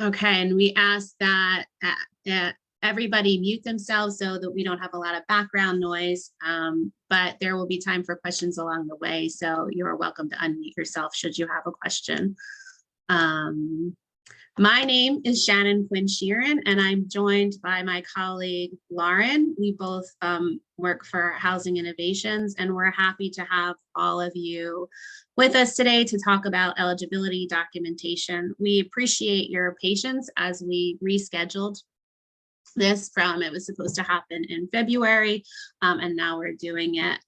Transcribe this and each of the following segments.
Okay, and we ask that everybody mute themselves so that we don't have a lot of background noise, but there will be time for questions along the way, so you're welcome to unmute yourself should you have a question. My name is Shannon Quinn Sheeran, and I'm joined by my colleague, Lauren. We both work for Housing Innovations, and we're happy to have all of you with us today to talk about eligibility documentation. We appreciate your patience as we rescheduled this from, it was supposed to happen in February, and now we're doing it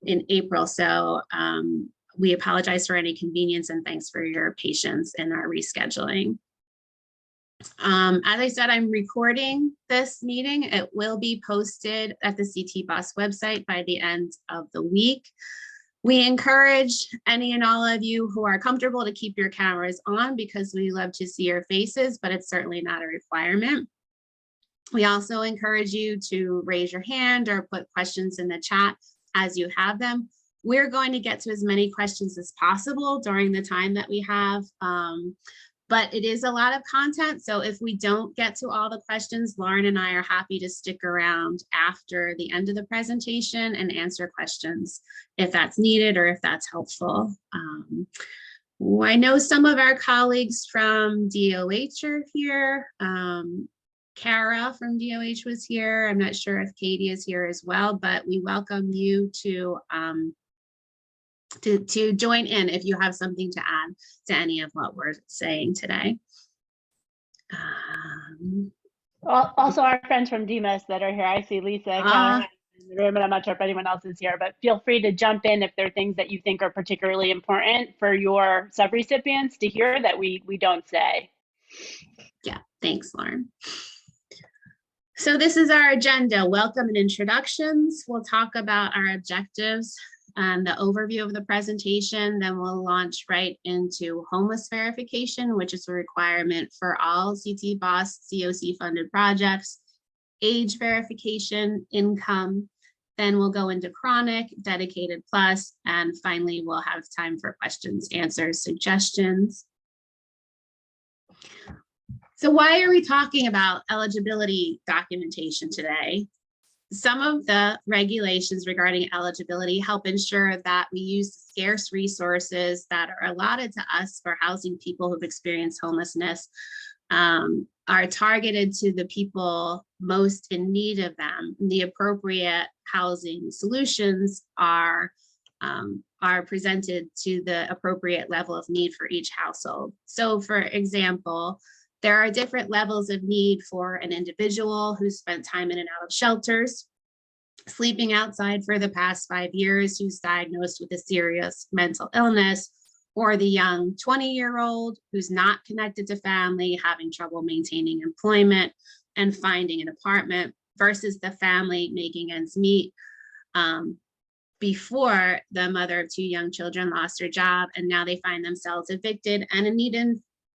in April. So we apologize for any inconvenience and thanks for your patience in our rescheduling. As I said, I'm recording this meeting. It will be posted at the CT-Bus website by the end of the week. We encourage any and all of you who are comfortable to keep your cameras on because we love to see your faces, but it's certainly not a requirement. We also encourage you to raise your hand or put questions in the chat as you have them. We're going to get to as many questions as possible during the time that we have. But it is a lot of content. So if we don't get to all the questions, Lauren and I are happy to stick around after the end of the presentation and answer questions if that's needed or if that's helpful. I know some of our colleagues from DOH are here. Kara from DOH was here. I'm not sure if Katie is here as well, but we welcome you to join in if you have something to add to any of what we're saying today. Also, our friends from DMIS that are here. I see Lisa in the room, and I'm not sure if anyone else is here, but feel free to jump in if there are things that you think are particularly important for your subrecipients to hear that we don't say. Yeah, thanks, Lauren. So this is our agenda, welcome and introductions. We'll talk about our objectives and the overview of the presentation, then we'll launch right into homeless verification, which is a requirement for all CT-BOSS COC funded projects, age verification, income, then we'll go into chronic, DedicatedPlus, and finally we'll have time for questions, answers, suggestions. So why are we talking about eligibility documentation today? Some of the regulations regarding eligibility help ensure that we use scarce resources that are allotted to us for housing people who've experienced homelessness, are targeted to the people most in need of them. The appropriate housing solutions are presented to the appropriate level of need for each household. So for example, there are different levels of need for an individual who spent time in and out of shelters, sleeping outside for the past 5 years, who's diagnosed with a serious mental illness, or the young 20-year-old who's not connected to family, having trouble maintaining employment and finding an apartment, versus the family making ends meet before the mother of 2 young children lost her job, and now they find themselves evicted and in need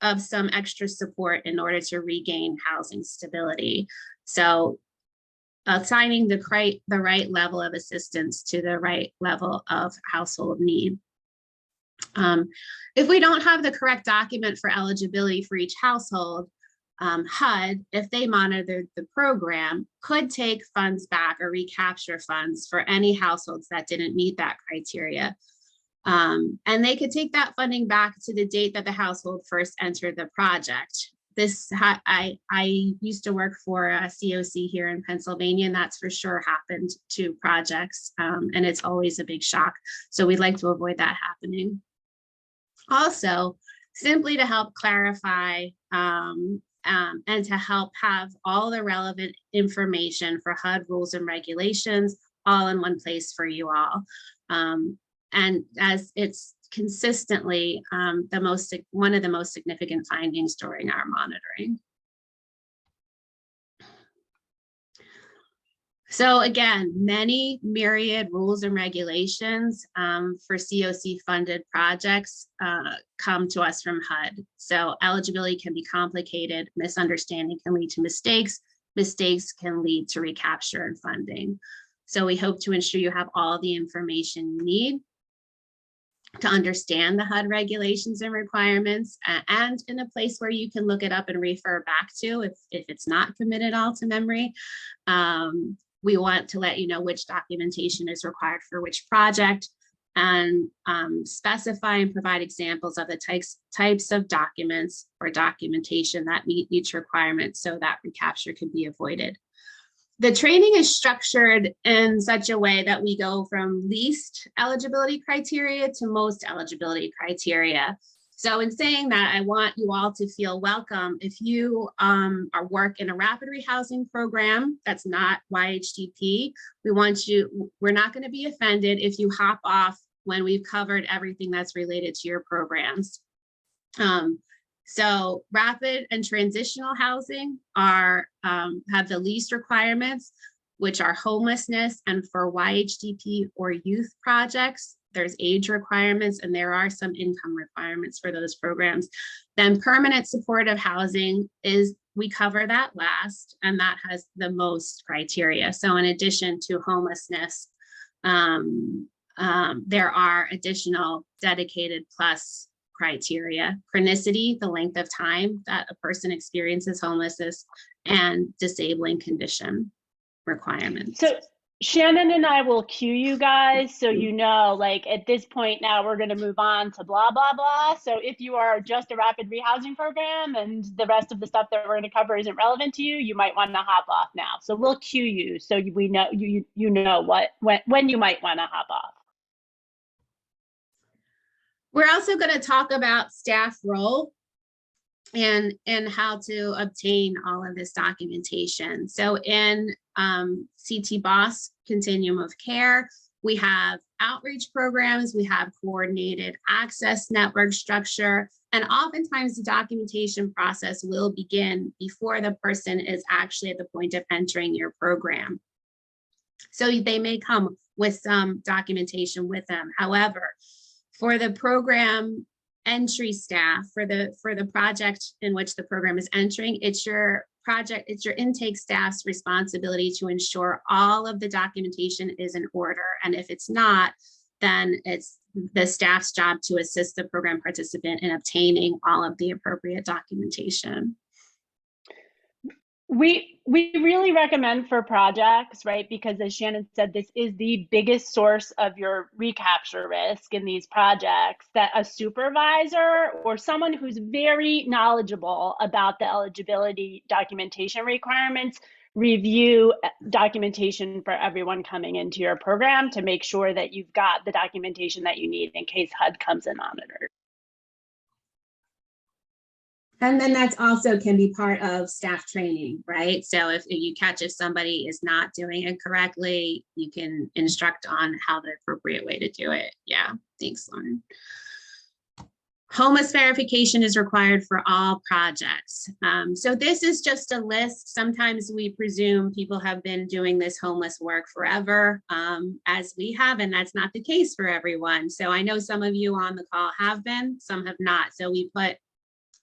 of some extra support in order to regain housing stability. So assigning the right level of assistance to the right level of household need. If we don't have the correct document for eligibility for each household, HUD, if they monitor the program, could take funds back or recapture funds for any households that didn't meet that criteria. And they could take that funding back to the date that the household first entered the project. I used to work for a COC here in Pennsylvania, and that's for sure happened to projects, and it's always a big shock. So we'd like to avoid that happening. Also, simply to help clarify and to help have all the relevant information for HUD rules and regulations all in one place for you all. And as it's consistently one of the most significant findings during our monitoring. So again, many myriad rules and regulations for COC funded projects come to us from HUD. So eligibility can be complicated, misunderstanding can lead to mistakes, mistakes can lead to recapture and funding. So we hope to ensure you have all the information you need. to understand the HUD regulations and requirements, and in a place where you can look it up and refer back to if it's not committed all to memory. We want to let you know which documentation is required for which project, and specify and provide examples of the types of documents or documentation that meet each requirement so that recapture can be avoided. The training is structured in such a way that we go from least eligibility criteria to most eligibility criteria. So in saying that, I want you all to feel welcome. If you work in a rapid rehousing program that's not YHDP, we're not going to be offended if you hop off when we've covered everything that's related to your programs. So rapid and transitional housing have the least requirements, which are homelessness, and for YHDP or youth projects, there's age requirements, and there are some income requirements for those programs. Then permanent supportive housing we cover that last, and that has the most criteria. So in addition to homelessness, there are additional DedicatedPlus criteria: chronicity, the length of time that a person experiences homelessness, and disabling condition requirements. So Shannon and I will cue you guys so you know, like at this point now we're going to move on to blah, blah, blah. So if you are just a rapid rehousing program and the rest of the stuff that we're going to cover isn't relevant to you, you might want to hop off now. So we'll cue you so we know you know when you might want to hop off. We're also going to talk about staff role and how to obtain all of this documentation. So in CT-BOSS, Continuum of Care, we have outreach programs, we have coordinated access network structure, and oftentimes the documentation process will begin before the person is actually at the point of entering your program. So they may come with some documentation with them. However, for the program entry staff, for the project in which the program is entering, it's your intake staff's responsibility to ensure all of the documentation is in order. And if it's not, then it's the staff's job to assist the program participant in obtaining all of the appropriate documentation. We really recommend for projects, right? Because as Shannon said, this is the biggest source of your recapture risk in these projects, that a supervisor or someone who's very knowledgeable about the eligibility documentation requirements review documentation for everyone coming into your program to make sure that you've got the documentation that you need in case HUD comes and monitors. And then that's also can be part of staff training, right? So if you catch if somebody is not doing it correctly, you can instruct on how the appropriate way to do it. Yeah, thanks, Lauren. Homeless verification is required for all projects. So this is just a list. Sometimes we presume people have been doing this homeless work forever, as we have, and that's not the case for everyone. So I know some of you on the call have been, some have not. So we put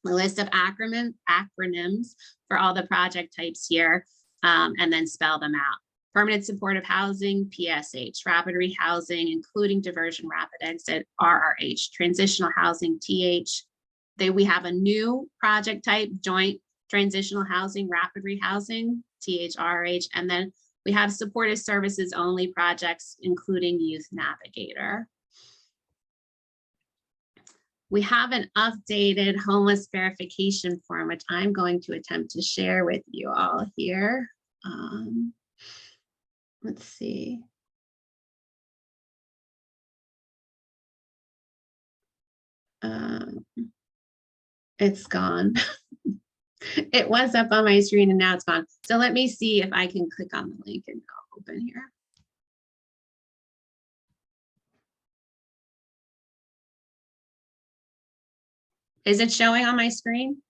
a list of acronyms for all the project types here, and then spell them out. Permanent supportive housing, PSH, rapid rehousing, including diversion, rapid exit, RRH, transitional housing, TH. We have a new project type, joint transitional housing, rapid rehousing, TH, RRH, and then we have supportive services only projects, including youth navigator. We have an updated homeless verification form, which I'm going to attempt to share with you all here. Let's see. It's gone. It was up on my screen and now it's gone. So let me see if I can click on the link and go open here. Is it showing on my screen?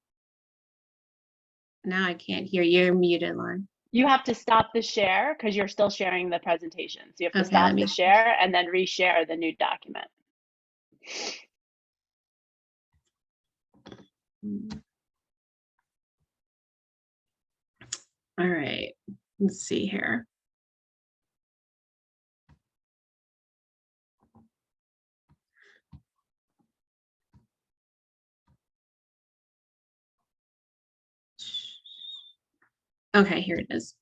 Now I can't hear you. You're muted, Lauren. You have to stop the share because you're still sharing the presentation. So you have to Okay, stop the share and then reshare the new document. All right, let's see here. Okay, here it is.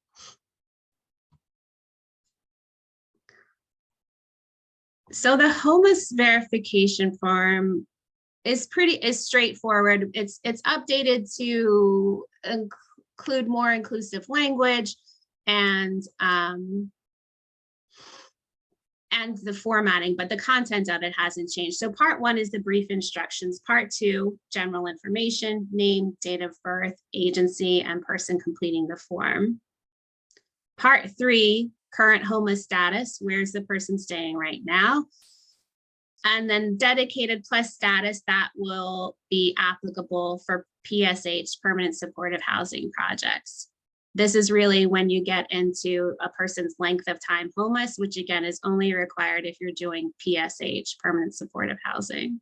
So the homeless verification form is straightforward. It's updated to include more inclusive language and the formatting, but the content of it hasn't changed. So part 1 is the brief instructions. Part 2, general information, name, date of birth, agency, and person completing the form. Part 3, current homeless status. Where's the person staying right now? And then dedicated plus status that will be applicable for PSH, permanent supportive housing projects. This is really when you get into a person's length of time homeless, which again is only required if you're doing PSH, permanent supportive housing.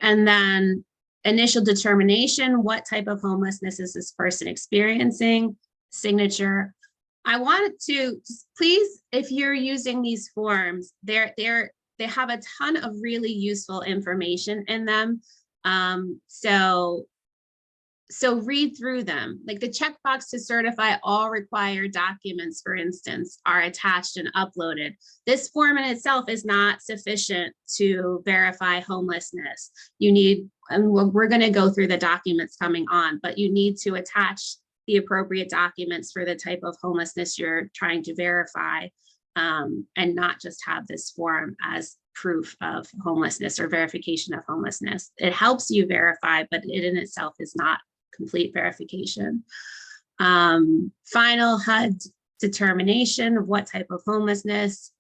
And then initial determination, what type of homelessness is this person experiencing? Signature. I wanted to please, if you're using these forms, they have a ton of really useful information in them. So read through them. Like the checkbox to certify all required documents, for instance, are attached and uploaded. This form in itself is not sufficient to verify homelessness. You need, and we're going to go through the documents coming on, but you need to attach the appropriate documents for the type of homelessness you're trying to verify, and not just have this form as proof of homelessness or verification of homelessness. It helps you verify, but it in itself is not complete verification. Final HUD determination of what type of homelessness.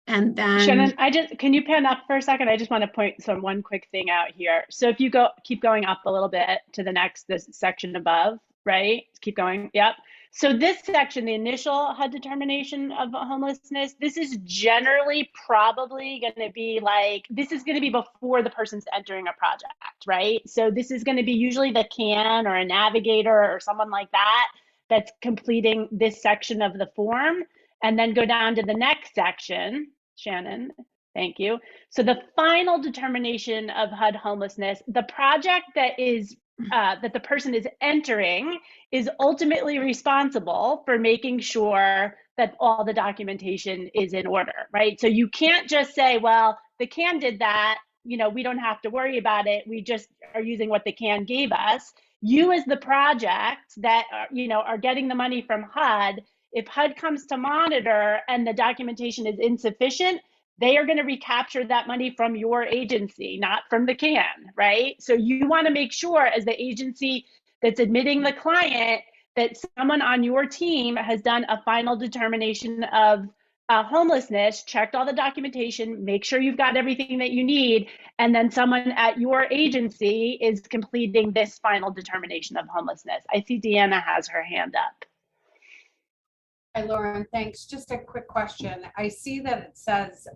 And then Shannon, can you pan up for a second? I just want to point one quick thing out here. So if you keep going up a little bit to this section above, right? Keep going. Yep. So this section, the initial HUD determination of homelessness, this is generally probably going to be this is going to be before the person's entering a project, right? So this is going to be usually the CAN or a navigator or someone like that that's completing this section of the form, and then go down to the next section. Shannon, thank you. So the final determination of HUD homelessness, the project that the person is entering is ultimately responsible for making sure that all the documentation is in order, right? So you can't just say, well, the CAN did that, we don't have to worry about it. We just are using what the CAN gave us. You as the project that are getting the money from HUD, if HUD comes to monitor and the documentation is insufficient, they are going to recapture that money from your agency, not from the CAN, right? So you want to make sure as the agency that's admitting the client that someone on your team has done a final determination of homelessness, checked all the documentation, make sure you've got everything that you need, and then someone at your agency is completing this final determination of homelessness. I see Deanna has her hand up. Hi, Lauren, thanks. Just a quick question. I see that it says,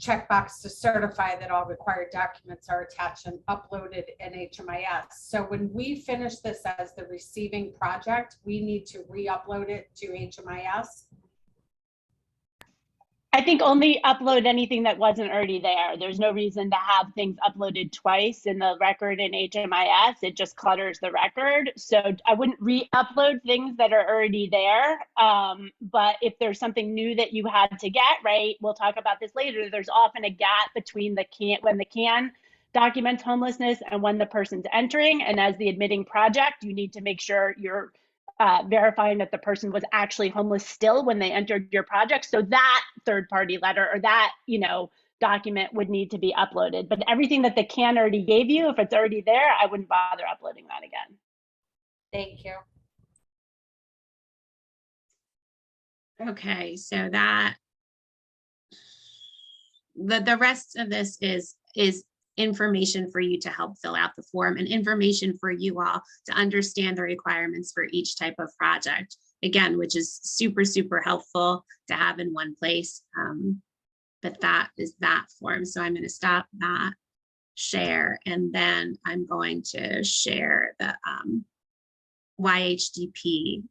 checkbox to certify that all required documents are attached and uploaded in HMIS. So when we finish this as the receiving project, we need to re-upload it to HMIS? I think only upload anything that wasn't already there. There's no reason to have things uploaded twice in the record in HMIS. It just clutters the record. So I wouldn't re-upload things that are already there. But if there's something new that you had to get, right, we'll talk about this later. There's often a gap between when the CAN documents homelessness and when the person's entering. And as the admitting project, you need to make sure you're verifying that the person was actually homeless still when they entered your project. So that third-party letter or that, document would need to be uploaded. But everything that the CAN already gave you, if it's already there, I wouldn't bother uploading that again. Thank you. okay, so that the rest of this is information for you to help fill out the form and information for you all to understand the requirements for each type of project, again, which is super, super helpful to have in one place. But that is that form. So I'm going to stop that share, and then I'm going to share the YHDP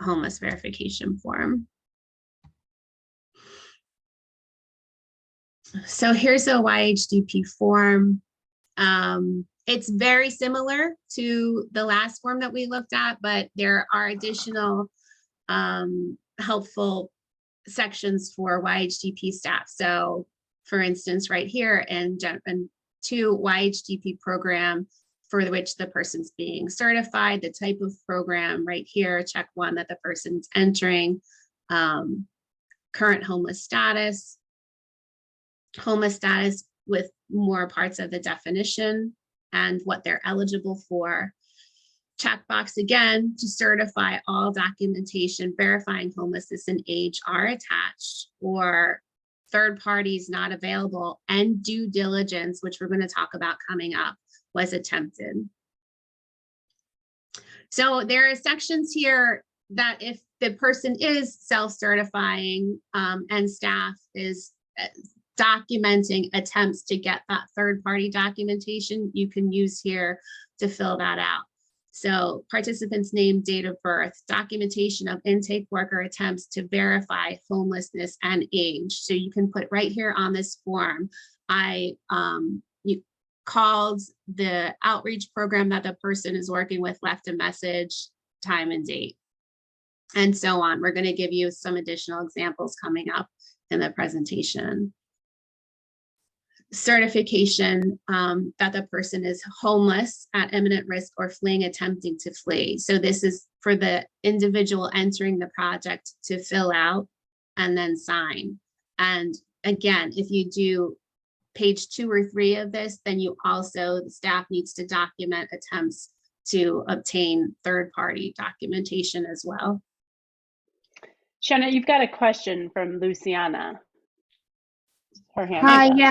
homeless verification form. So here's a YHDP form. It's very similar to the last form that we looked at, but there are additional helpful sections for YHDP staff. So for instance, right here, and to YHDP program for which the person's being certified, the type of program right here, check one that the person's entering, current homeless status with more parts of the definition and what they're eligible for. Checkbox again to certify all documentation verifying homelessness and age are attached, or third parties not available, and due diligence, which we're going to talk about coming up, was attempted. So there are sections here that if the person is self-certifying and staff is documenting attempts to get that third-party documentation, you can use here to fill that out. So participant's name, date of birth, documentation of intake worker attempts to verify homelessness and age. So you can put right here on this form, you called the outreach program that the person is working with, left a message, time and date, and so on. We're going to give you some additional examples coming up in the presentation. Certification that the person is homeless, at imminent risk, or fleeing, attempting to flee. So this is for the individual entering the project to fill out and then sign. And again, if you do page 2 or 3 of this, then you also, the staff needs to document attempts to obtain third-party documentation as well. Shanna, you've got a question from Luciana. Her hand Hi, is up. yeah,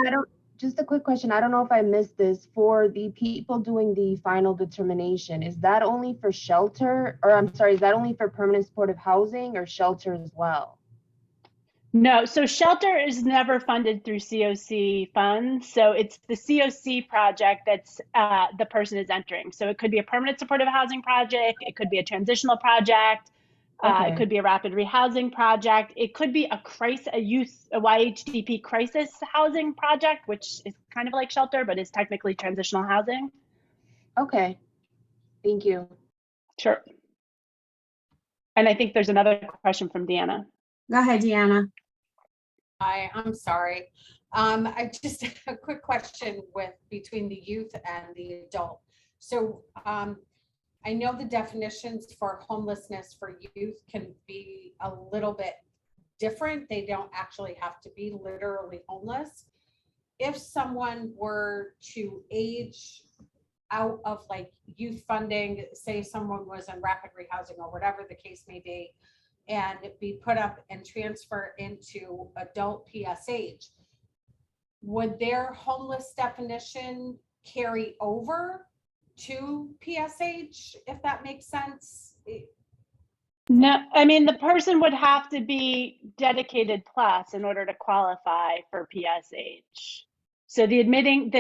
just a quick question. I don't know if I missed this. For the people doing the final determination, is that only for shelter, or I'm sorry, is that only for permanent supportive housing or shelter as well? No, so shelter is never funded through CoC funds. So it's the CoC project that's the person is entering. So it could be a permanent supportive housing project. It could be a transitional project. It could be a rapid rehousing project. It could be a YHDP crisis housing project, which is kind of like shelter, but is technically transitional housing. Okay, thank you. Sure. And I think there's another question from Deanna. Go ahead, Deanna. Hi, I'm sorry. I just a quick question between the youth and the adult. So I know the definitions for homelessness for youth can be a little bit different. They don't actually have to be literally homeless. If someone were to age out of like youth funding, say someone was in rapid rehousing or whatever the case may be, and be put up and transfer into adult PSH, would their homeless definition carry over to PSH, if that makes sense? No, I mean, the person would have to be dedicated plus in order to qualify for PSH. So the admitting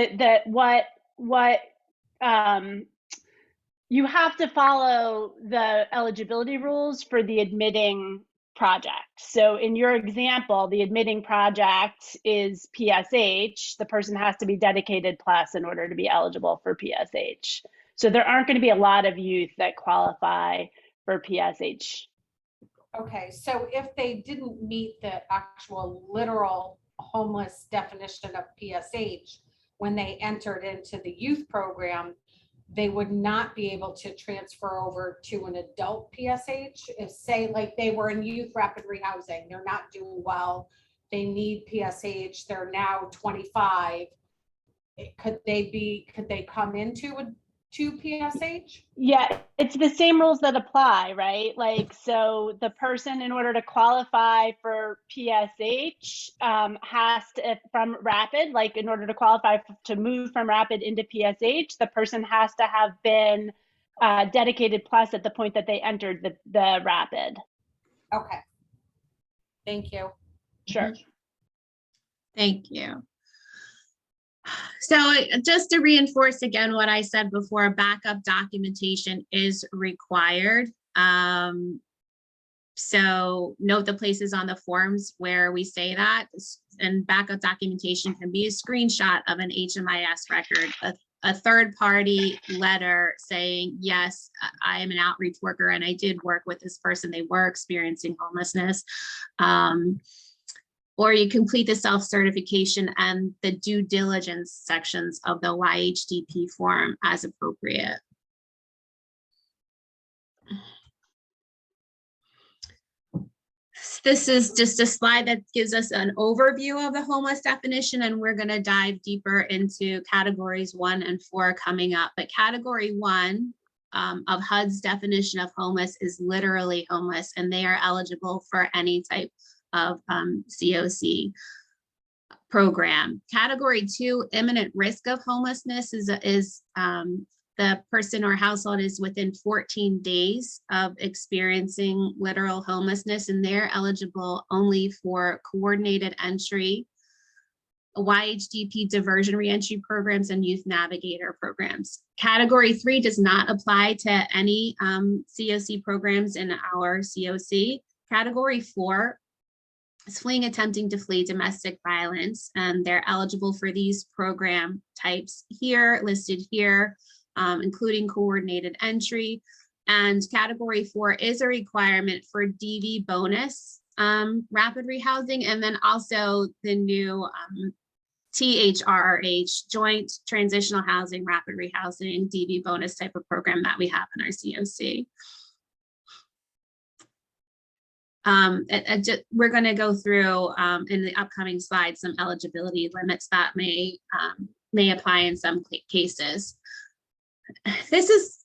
you have to follow the eligibility rules for the admitting project. So in your example, the admitting project is PSH. The person has to be dedicated plus in order to be eligible for PSH. So there aren't going to be a lot of youth that qualify for PSH. Okay, so if they didn't meet the actual literal homeless definition of PSH when they entered into the youth program, they would not be able to transfer over to an adult PSH. If say like they were in youth rapid rehousing, they're not doing well, they need PSH, they're now 25. Could they come into to PSH? Yeah, it's the same rules that apply, right? Like, so the person, in order to qualify for PSH, has to, from rapid, like in order to qualify to move from rapid into PSH, the person has to have been dedicated plus at the point that they entered the rapid. Okay, thank you. Sure. Thank you. So just to reinforce again what I said before, backup documentation is required. So note the places on the forms where we say that, and backup documentation can be a screenshot of an HMIS record, a third-party letter saying, yes, I am an outreach worker and I did work with this person. They were experiencing homelessness. Or you complete the self-certification and the due diligence sections of the YHDP form as appropriate. This is just a slide that gives us an overview of the homeless definition, and we're going to dive deeper into categories 1 and 4 coming up. But category 1 of HUD's definition of homeless is literally homeless, and they are eligible for any type of CoC program. Category 2, imminent risk of homelessness, is the person or household is within 14 days of experiencing literal homelessness, and they're eligible only for coordinated entry, YHDP diversion reentry programs, and youth navigator programs. Category 3 does not apply to any CoC programs in our CoC. Category 4 is fleeing, attempting to flee domestic violence, and they're eligible for these program types here, listed here, including coordinated entry. And category 4 is a requirement for DV bonus rapid rehousing, and then also the new THRRH, joint transitional housing rapid rehousing DV bonus type of program that we have in our CoC. We're going to go through in the upcoming slides some eligibility limits that may apply in some cases. This is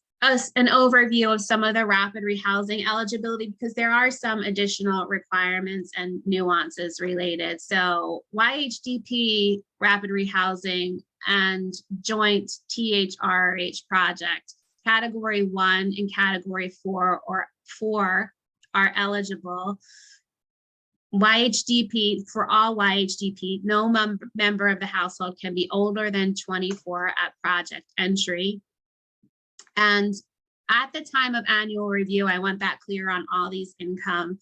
an overview of some of the rapid rehousing eligibility, because there are some additional requirements and nuances related. So YHDP rapid rehousing and joint THRH project, category 1 and category 4 are eligible. YHDP, for all YHDP, no member of the household can be older than 24 at project entry. And at the time of annual review, I want that clear on all these income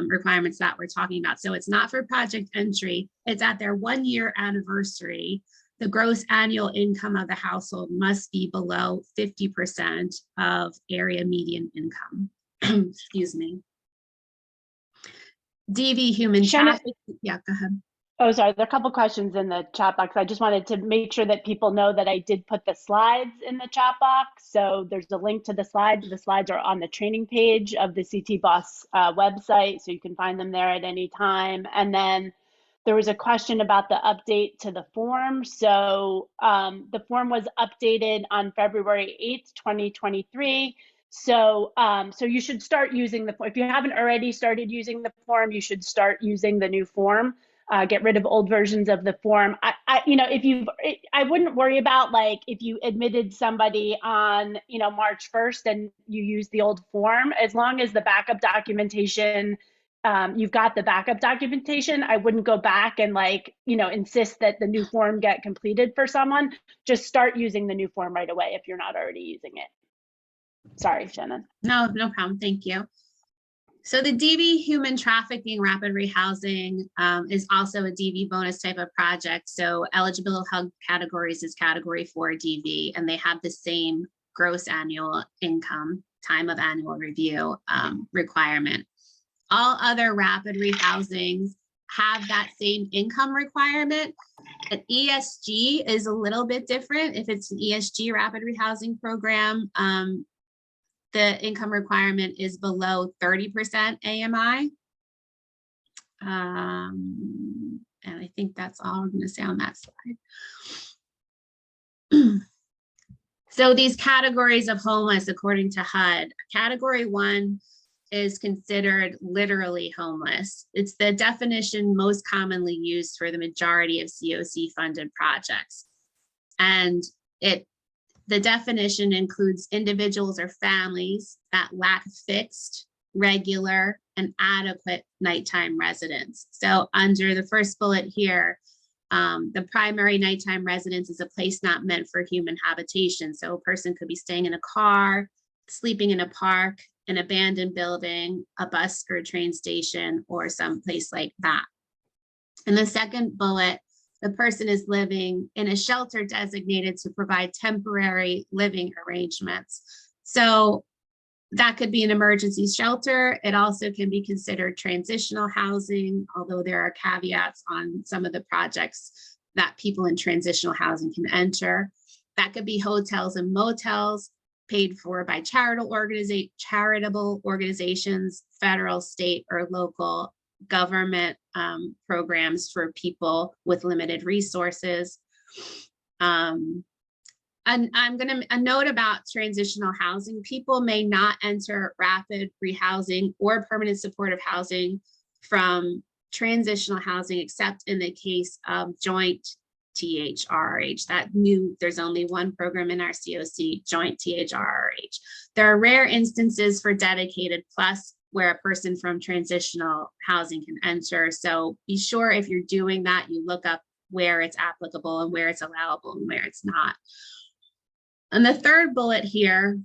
requirements that we're talking about. So it's not for project entry, it's at their 1-year anniversary. The gross annual income of the household must be below 50% of area median income. Excuse me. DV human trafficking. Yeah, go ahead. Oh, sorry, there are a couple questions in the chat box. I just wanted to make sure that people know that I did put the slides in the chat box. So there's a link to the slides. The slides are on the training page of the CT Boss website, so you can find them there at any time. And then there was a question about the update to the form. So the form was updated on February 8th, 2023. So you should start using the form. If you haven't already started using the form, you should start using the new form. Get rid of old versions of the form. I wouldn't worry about, like, if you admitted somebody on, March 1st and you use the old form, as long as the backup documentation, you've got the backup documentation, I wouldn't go back and insist that the new form get completed for someone. Just start using the new form right away if you're not already using it. Sorry, Shannon. No problem. Thank you. So the DV human trafficking rapid rehousing is also a DV bonus type of project. So eligible HUD categories is category 4 DV, and they have the same gross annual income, time of annual review requirement. All other rapid rehousings have that same income requirement. An ESG is a little bit different. If it's an ESG rapid rehousing program, the income requirement is below 30% AMI. And I think that's all I'm going to say on that slide. So these categories of homeless, according to HUD, category 1 is considered literally homeless. It's the definition most commonly used for the majority of CoC-funded projects. And the definition includes individuals or families that lack fixed, regular, and adequate nighttime residence. So under the first bullet here, the primary nighttime residence is a place not meant for human habitation. So a person could be staying in a car, sleeping in a park, an abandoned building, a bus or train station, or someplace like that. And the second bullet, the person is living in a shelter designated to provide temporary living arrangements. So that could be an emergency shelter. It also can be considered transitional housing, although there are caveats on some of the projects that people in transitional housing can enter. That could be hotels and motels paid for by charitable organizations, federal, state, or local government programs for people with limited resources. And I'm going to a note about transitional housing. People may not enter rapid rehousing or permanent supportive housing from transitional housing, except in the case of joint THRH. There's only one program in our CoC, joint THRH. There are rare instances for DedicatedPlus where a person from transitional housing can enter. So be sure if you're doing that, you look up where it's applicable and where it's allowable and where it's not. And the third bullet here,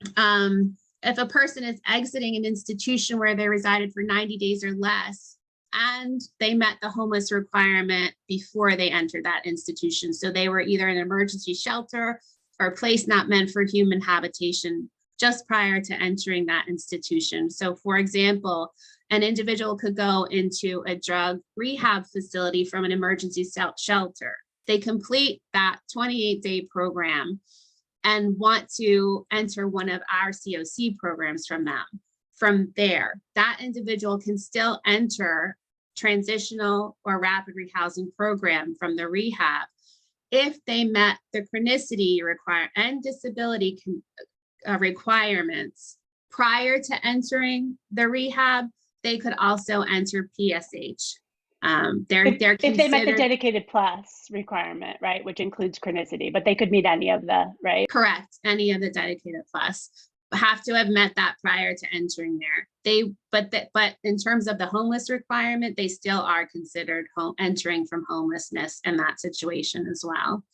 if a person is exiting an institution where they resided for 90 days or less, and they met the homeless requirement before they entered that institution. So they were either in an emergency shelter or a place not meant for human habitation just prior to entering that institution. So for example, an individual could go into a drug rehab facility from an emergency shelter. They complete that 28-day program and want to enter one of our CoC programs from them. From there, that individual can still enter transitional or rapid rehousing program from the rehab if they met the chronicity and disability requirements prior to entering the rehab. They could also enter PSH. If they met the DedicatedPlus requirement, right, which includes chronicity, but they could meet any of the, right? Correct, any of the DedicatedPlus. Have to have met that prior to entering there. But in terms of the homeless requirement, they still are considered entering from homelessness in that situation as well.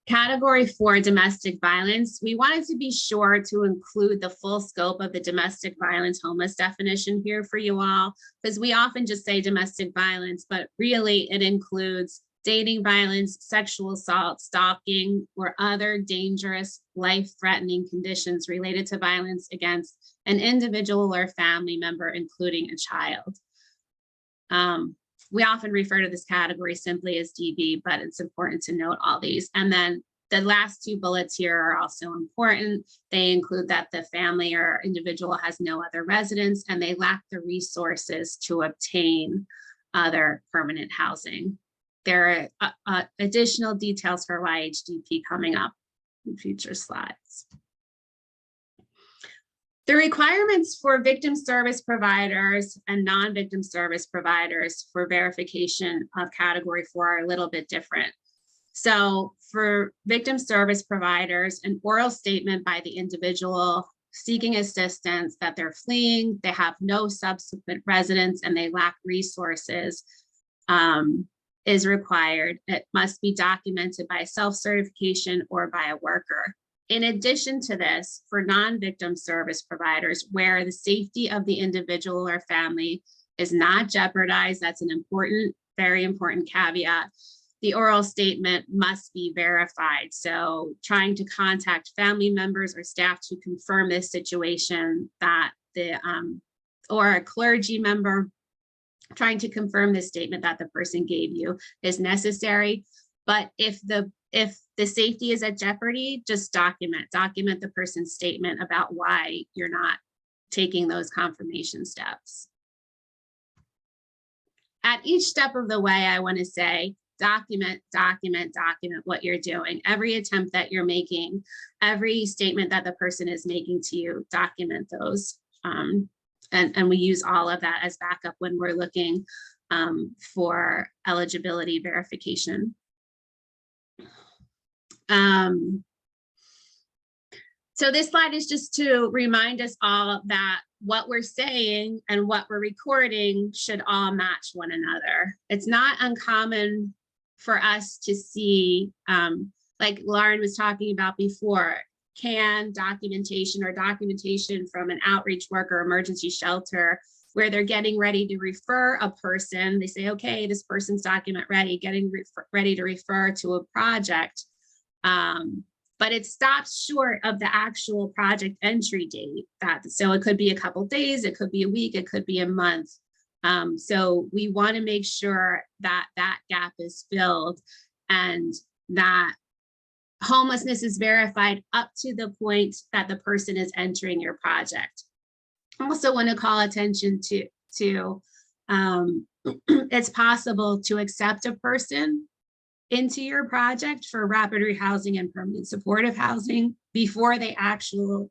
Category 4, domestic violence. We wanted to be sure to include the full scope of the domestic violence homeless definition here for you all, because we often just say domestic violence, but really it includes dating violence, sexual assault, stalking, or other dangerous, life-threatening conditions related to violence against an individual or family member, including a child. We often refer to this category simply as DV, but it's important to note all these. And then the last two bullets here are also important. They include that the family or individual has no other residence and they lack the resources to obtain other permanent housing. There are additional details for YHDP coming up in future slides. The requirements for victim service providers and non-victim service providers for verification of category 4 are a little bit different. So for victim service providers, an oral statement by the individual seeking assistance that they're fleeing, they have no subsequent residence, and they lack resources is required. It must be documented by self-certification or by a worker. In addition to this, for non-victim service providers, where the safety of the individual or family is not jeopardized, that's an important, very important caveat, the oral statement must be verified. So trying to contact family members or staff to confirm this situation, that or a clergy member trying to confirm this statement that the person gave you is necessary. But if the safety is at jeopardy, just document the person's statement about why you're not taking those confirmation steps. At each step of the way, I want to say, document what you're doing. Every attempt that you're making, every statement that the person is making to you, document those. And we use all of that as backup when we're looking for eligibility verification. So this slide is just to remind us all that what we're saying and what we're recording should all match one another. It's not uncommon for us to see like Lauren was talking about before, can documentation from an outreach worker, emergency shelter, where they're getting ready to refer a person, they say, okay, this person's document ready, ready to refer to a project. But it stops short of the actual project entry date. So it could be a couple days, it could be a week, it could be a month. So we want to make sure that that gap is filled and that homelessness is verified up to the point that the person is entering your project. I also want to call attention to it's possible to accept a person into your project for rapid rehousing and permanent supportive housing before they actually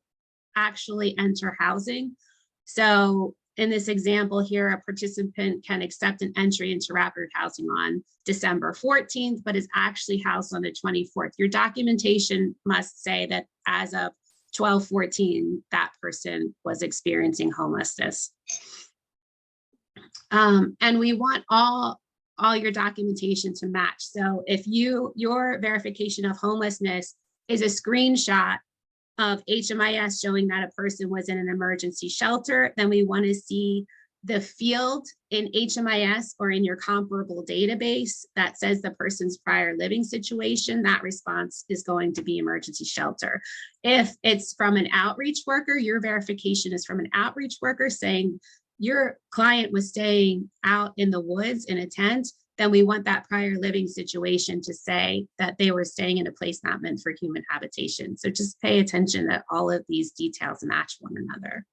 enter housing. So in this example here, a participant can accept an entry into rapid housing on December 14th, but is actually housed on the 24th. Your documentation must say that as of 12/14, that person was experiencing homelessness. And we want all your documentation to match. So if your verification of homelessness is a screenshot of HMIS showing that a person was in an emergency shelter, then we want to see the field in HMIS or in your comparable database that says the person's prior living situation. That response is going to be emergency shelter. If it's from an outreach worker, your verification is from an outreach worker saying your client was staying out in the woods in a tent, then we want that prior living situation to say that they were staying in a place not meant for human habitation. So just pay attention that all of these details match one another.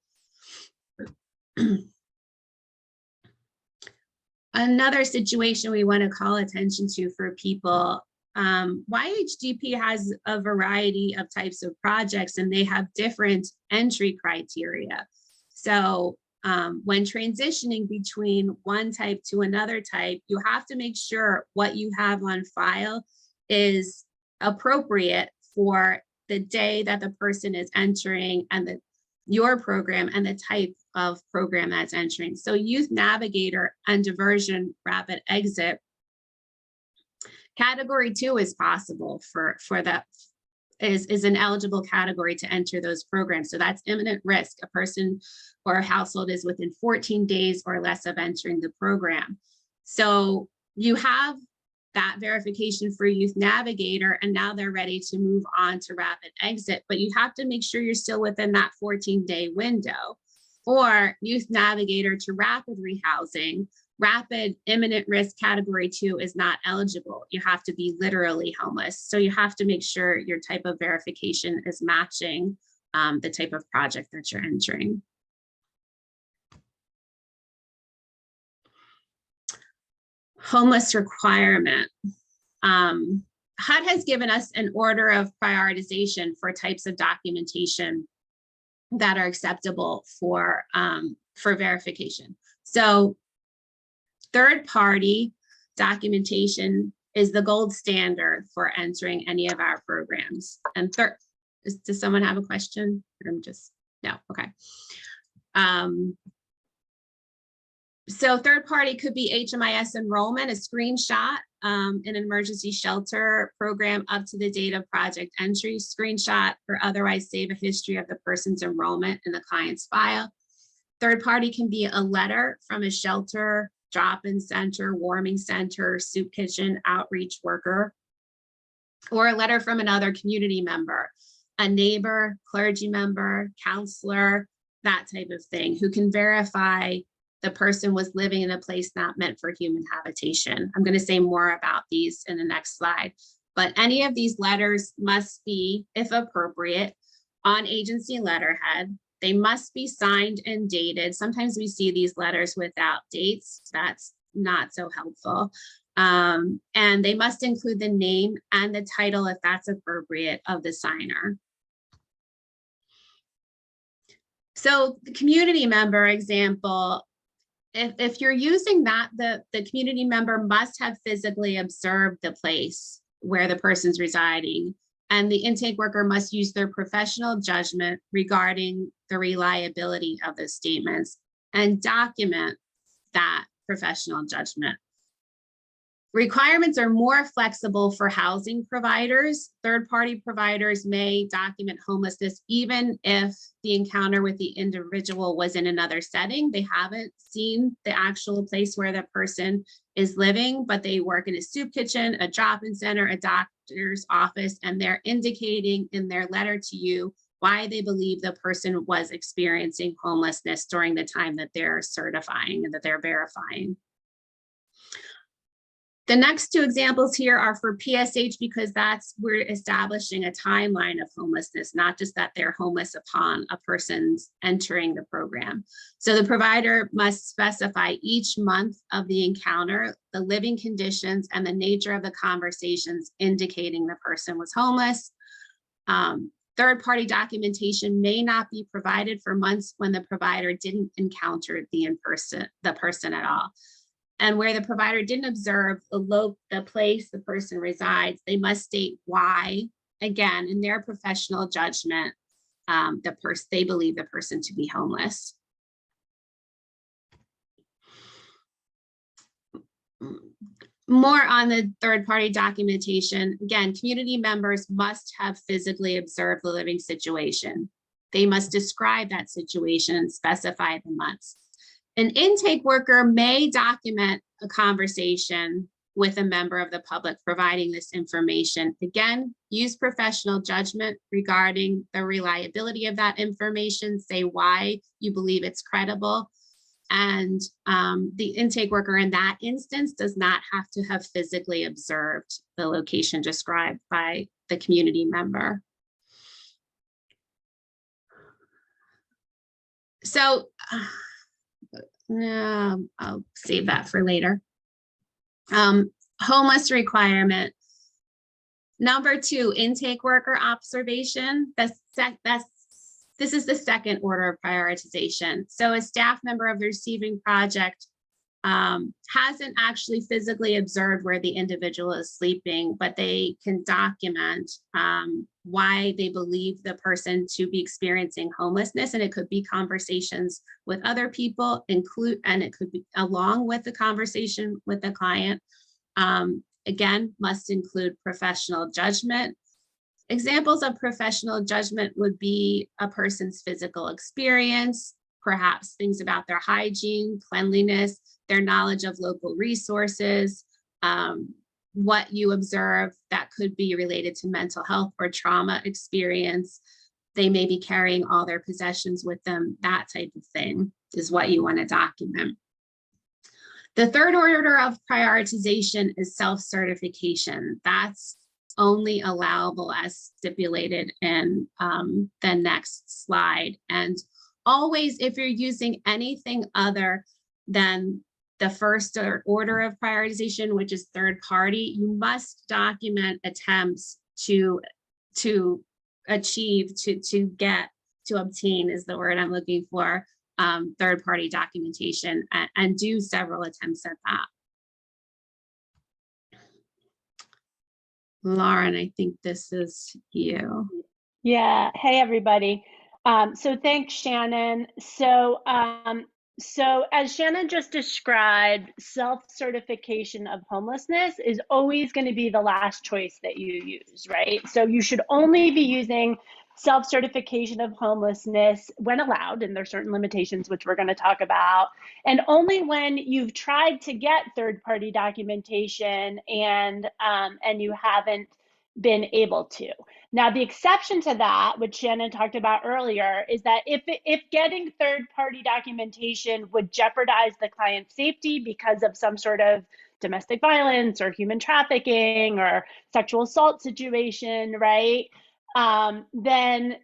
Another situation we want to call attention to for people, YHDP has a variety of types of projects and they have different entry criteria. So when transitioning between one type to another type, you have to make sure what you have on file is appropriate for the day that the person is entering and your program and the type of program that's entering. So Youth Navigator and Diversion Rapid Exit, Category 2 is possible for that. Is an eligible category to enter those programs. So that's imminent risk. A person or a household is within 14 days or less of entering the program. So you have that verification for Youth Navigator, and now they're ready to move on to Rapid Exit, but you have to make sure you're still within that 14-day window. Or Youth Navigator to Rapid Rehousing, Rapid Imminent Risk Category 2 is not eligible. You have to be literally homeless. So you have to make sure your type of verification is matching the type of project that you're entering. Homeless requirement. HUD has given us an order of prioritization for types of documentation that are acceptable for verification. So third-party documentation is the gold standard for entering any of our programs. And does someone have a question? No, okay. So third-party could be HMIS enrollment, a screenshot in an emergency shelter program up to the date of project entry, screenshot, or otherwise save a history of the person's enrollment in the client's file. Third-party can be a letter from a shelter, drop-in center, warming center, soup kitchen, outreach worker, or a letter from another community member, a neighbor, clergy member, counselor, that type of thing, who can verify the person was living in a place not meant for human habitation. I'm going to say more about these in the next slide, but any of these letters must be, if appropriate, on agency letterhead. They must be signed and dated. Sometimes we see these letters without dates. That's not so helpful. And they must include the name and the title, if that's appropriate, of the signer. So the community member example, if you're using that, the community member must have physically observed the place where the person's residing, and the intake worker must use their professional judgment regarding the reliability of the statements and document that professional judgment. Requirements are more flexible for housing providers. Third-party providers may document homelessness even if the encounter with the individual was in another setting. They haven't seen the actual place where the person is living, but they work in a soup kitchen, a drop-in center, a doctor's office, and they're indicating in their letter to you why they believe the person was experiencing homelessness during the time that they're certifying and that they're verifying. The next two examples here are for PSH because we're establishing a timeline of homelessness, not just that they're homeless upon a person's entering the program. So the provider must specify each month of the encounter, the living conditions, and the nature of the conversations indicating the person was homeless. Third-party documentation may not be provided for months when the provider didn't encounter the person at all. And where the provider didn't observe the place the person resides, they must state why, again, in their professional judgment, they believe the person to be homeless. More on the third-party documentation. Again, community members must have physically observed the living situation. They must describe that situation and specify the months. An intake worker may document a conversation with a member of the public providing this information. Again, use professional judgment regarding the reliability of that information, say why you believe it's credible. And the intake worker in that instance does not have to have physically observed the location described by the community member. So, I'll save that for later. Homeless requirement. Number 2, intake worker observation. This is the second order of prioritization. So a staff member of the receiving project hasn't actually physically observed where the individual is sleeping, but they can document why they believe the person to be experiencing homelessness. And it could be conversations with other people, and it could be along with the conversation with the client. Again, must include professional judgment. Examples of professional judgment would be a person's physical experience, perhaps things about their hygiene, cleanliness, their knowledge of local resources, what you observe that could be related to mental health or trauma experience. They may be carrying all their possessions with them. That type of thing is what you want to document. The third order of prioritization is self-certification. That's only allowable as stipulated in the next slide. And always, if you're using anything other than the first order of prioritization, which is third party, you must document attempts to achieve, to obtain is the word I'm looking for, third party documentation, and do several attempts at that. Lauren, I think this is you. Yeah. Hey, everybody. So thanks, Shannon. So as Shannon just described, self-certification of homelessness is always going to be the last choice that you use, right? So you should only be using self-certification of homelessness when allowed, and there's certain limitations which we're going to talk about, and only when you've tried to get third-party documentation and you haven't been able to. Now, the exception to that, which Shannon talked about earlier, is that if getting third-party documentation would jeopardize the client's safety because of some sort of domestic violence or human trafficking or sexual assault situation, right? Then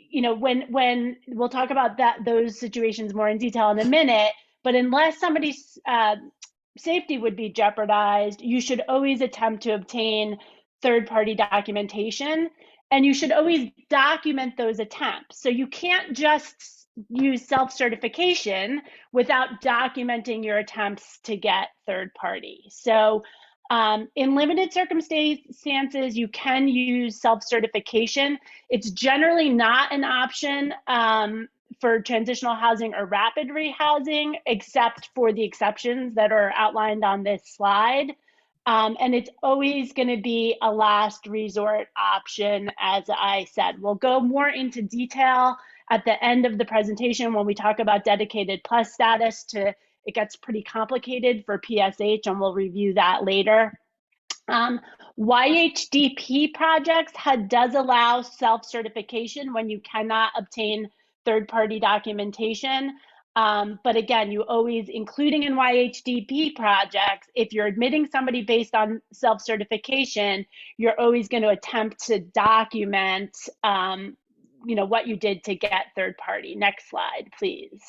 you know, when we'll talk about those situations more in detail in a minute, but unless somebody's safety would be jeopardized, you should always attempt to obtain third-party documentation, and you should always document those attempts. So you can't just use self-certification without documenting your attempts to get third-party. So in limited circumstances, you can use self-certification. It's generally not an option for transitional housing or rapid rehousing, except for the exceptions that are outlined on this slide. And it's always going to be a last resort option, as I said. We'll go more into detail at the end of the presentation when we talk about dedicated plus status. It gets pretty complicated for PSH, and we'll review that later. YHDP projects, HUD does allow self-certification when you cannot obtain third-party documentation. But again, you always, including in YHDP projects, if you're admitting somebody based on self-certification, you're always going to attempt to document, what you did to get third-party. Next slide, please.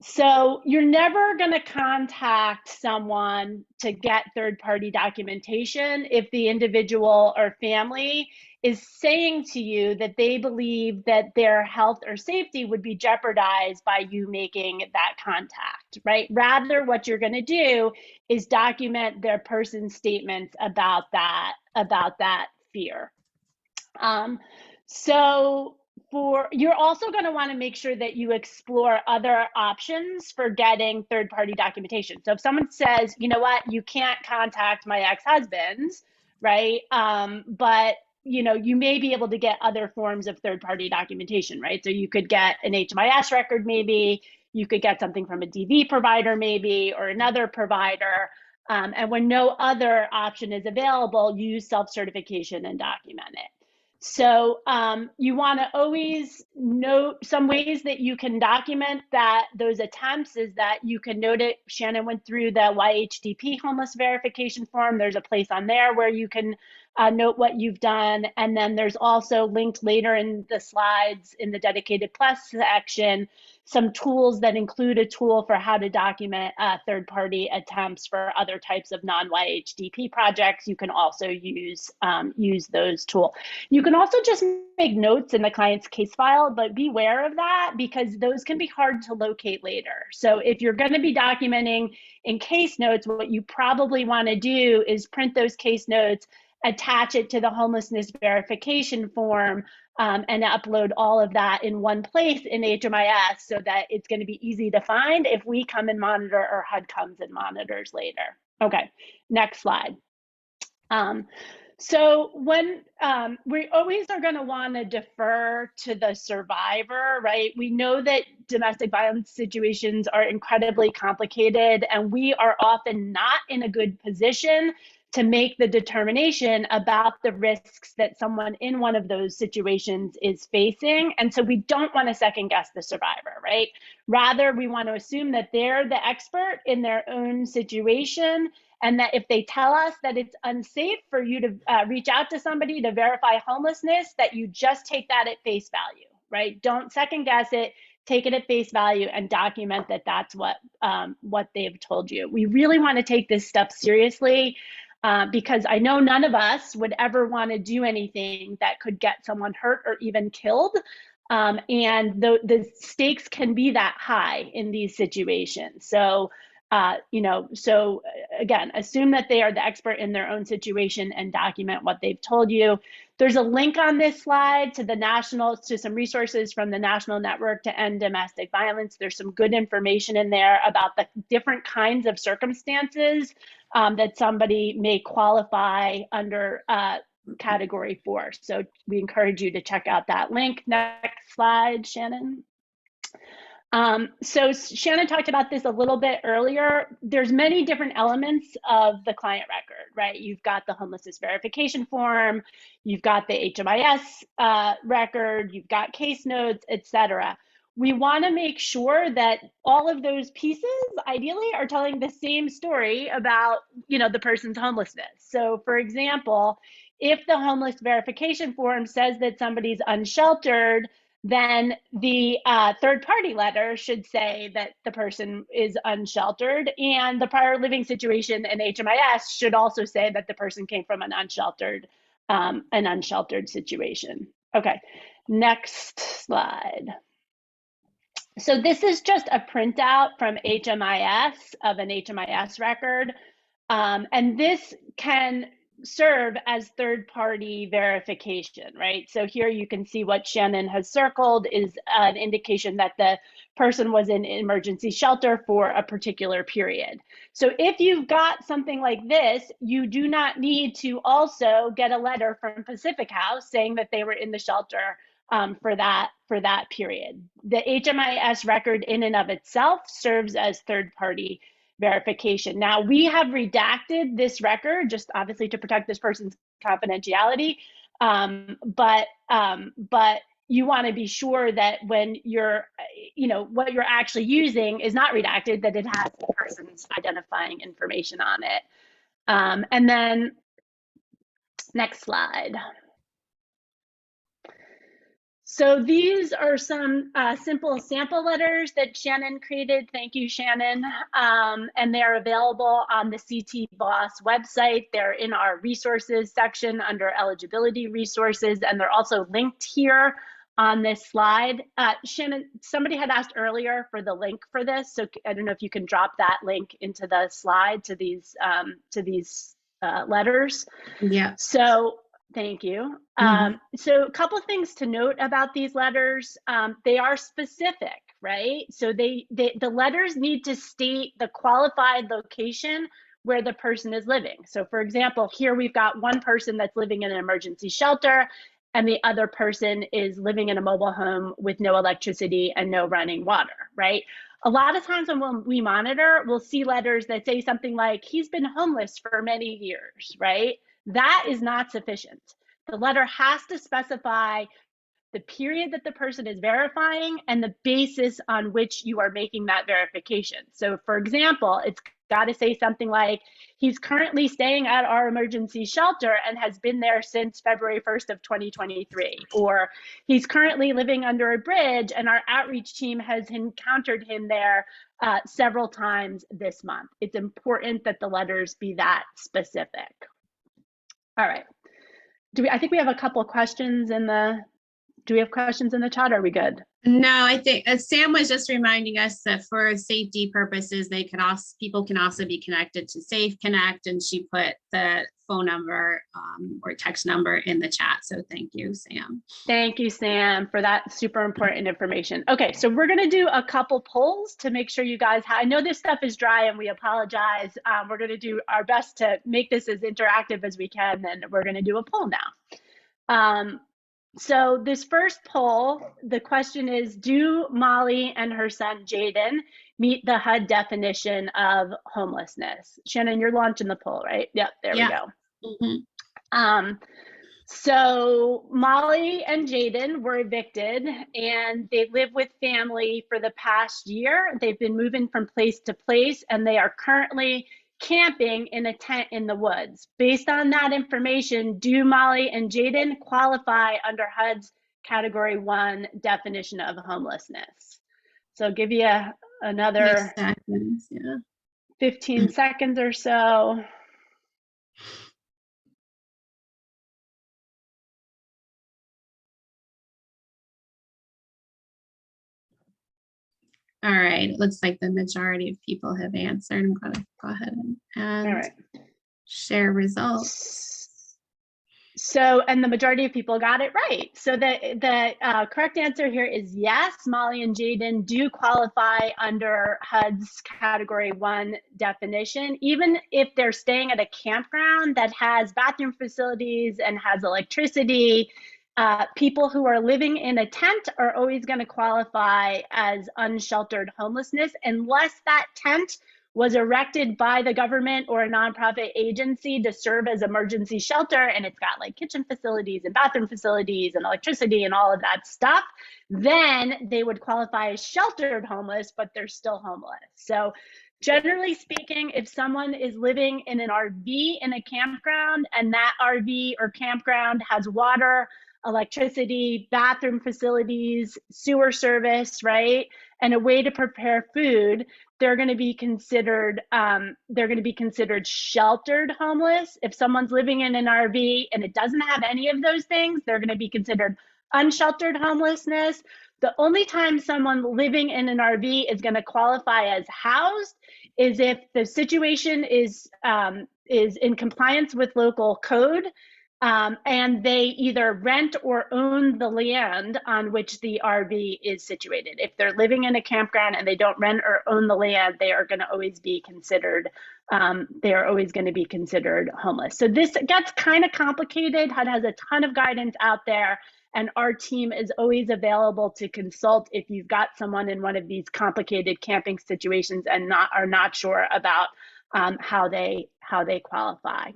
So you're never going to contact someone to get third-party documentation if the individual or family is saying to you that they believe that their health or safety would be jeopardized by you making that contact, right? Rather, what you're going to do is document their person's statements about that fear. You're also going to want to make sure that you explore other options for getting third-party documentation. So if someone says, you know what, you can't contact my ex-husband, right? But you may be able to get other forms of third-party documentation, right? So you could get an HMIS record, maybe you could get something from a DV provider, maybe, or another provider. And when no other option is available, use self-certification and document it. So you want to always note some ways that you can document those attempts is that you can note it. Shannon went through the YHDP homeless verification form. There's a place on there where you can note what you've done. And then there's also linked later in the slides in the DedicatedPlus section, some tools that include a tool for how to document third-party attempts for other types of non-YHDP projects. You can also use those tools. You can also just make notes in the client's case file, but beware of that because those can be hard to locate later. So if you're going to be documenting in case notes, what you probably want to do is print those case notes, attach it to the homelessness verification form, and upload all of that in one place in HMIS so that it's going to be easy to find if we come and monitor or HUD comes and monitors later. Okay, next slide. So when we always are going to want to defer to the survivor, right? We know that domestic violence situations are incredibly complicated, and we are often not in a good position to make the determination about the risks that someone in one of those situations is facing. And so we don't want to second guess the survivor, right? Rather, we want to assume that they're the expert in their own situation, and that if they tell us that it's unsafe for you to reach out to somebody to verify homelessness, that you just take that at face value, right? Don't second guess it, take it at face value and document that that's what they've told you. We really want to take this stuff seriously because I know none of us would ever want to do anything that could get someone hurt or even killed. And the stakes can be that high in these situations. So, so again, assume that they are the expert in their own situation and document what they've told you. There's a link on this slide to some resources from the National Network to End Domestic Violence. There's some good information in there about the different kinds of circumstances that somebody may qualify under category 4. So we encourage you to check out that link. Next slide, Shannon. So Shannon talked about this a little bit earlier. There's many different elements of the client record, right? You've got the homelessness verification form, you've got the HMIS record, you've got case notes, etc. We want to make sure that all of those pieces ideally are telling the same story about, the person's homelessness. So for example, if the homeless verification form says that somebody's unsheltered, then the third-party letter should say that the person is unsheltered, and the prior living situation in HMIS should also say that the person came from an unsheltered situation. Okay, next slide. So this is just a printout from HMIS of an HMIS record, and this can serve as third-party verification, right? So here you can see what Shannon has circled is an indication that the person was in emergency shelter for a particular period. So if you've got something like this, you do not need to also get a letter from Pacific House saying that they were in the shelter for that period. The HMIS record in and of itself serves as third-party verification. Now, we have redacted this record just obviously to protect this person's confidentiality, but you want to be sure that when you're, what you're actually using is not redacted, that it has the person's identifying information on it. And then next slide. So these are some simple sample letters that Shannon created. Thank you, Shannon. And they're available on the CT Boss website. They're in our resources section under eligibility resources, and they're also linked here on this slide. Shannon, somebody had asked earlier for the link for this, so I don't know if you can drop that link into the slide to these letters. Yeah. So thank you. So a couple things to note about these letters. They are specific, right? So the letters need to state the qualified location where the person is living. So for example, here we've got one person that's living in an emergency shelter and the other person is living in a mobile home with no electricity and no running water, right? A lot of times when we monitor, we'll see letters that say something like, he's been homeless for many years, right? That is not sufficient. The letter has to specify the period that the person is verifying and the basis on which you are making that verification. So for example, it's got to say something like, he's currently staying at our emergency shelter and has been there since February 1st of 2023, or he's currently living under a bridge and our outreach team has encountered him there several times this month. It's important that the letters be that specific. All right. I think we have a couple of questions in the, do we have questions in the chat? Are we good? No, I think Sam was just reminding us that for safety purposes, people can also be connected to Safe Connect, and she put the phone number or text number in the chat. So thank you, Sam. Thank you, Sam, for that super important information. Okay, so we're going to do a couple polls to make sure you guys I know this stuff is dry and we apologize. We're going to do our best to make this as interactive as we can, and we're going to do a poll now. So this first poll, the question is, do Molly and her son Jaden meet the HUD definition of homelessness? Shannon, you're launching the poll, right? Yep, there we go. So Molly and Jaden were evicted and they live with family for the past year. They've been moving from place to place and they are currently camping in a tent in the woods. Based on that information, do Molly and Jaden qualify under HUD's Category 1 definition of homelessness? So I'll give you another 15 seconds or so. All right, it looks like the majority of people have answered. I'm going to go ahead and share results. So, and the majority of people got it right. So the correct answer here is yes, Molly and Jaden do qualify under HUD's Category 1 definition, even if they're staying at a campground that has bathroom facilities and has electricity. People who are living in a tent are always going to qualify as unsheltered homelessness unless that tent was erected by the government or a nonprofit agency to serve as emergency shelter, and it's got like kitchen facilities and bathroom facilities and electricity and all of that stuff, then they would qualify as sheltered homeless, but they're still homeless. So generally speaking, if someone is living in an RV in a campground and that RV or campground has water, electricity, bathroom facilities, sewer service, right, and a way to prepare food, they're going to be considered sheltered homeless. If someone's living in an RV and it doesn't have any of those things, they're going to be considered unsheltered homelessness. The only time someone living in an RV is going to qualify as housed is if the situation is is in compliance with local code, and they either rent or own the land on which the RV is situated. If they're living in a campground and they don't rent or own the land, they are going to always be considered homeless. So this gets kind of complicated. HUD has a ton of guidance out there, and our team is always available to consult if you've got someone in one of these complicated camping situations and are not sure about how they qualify.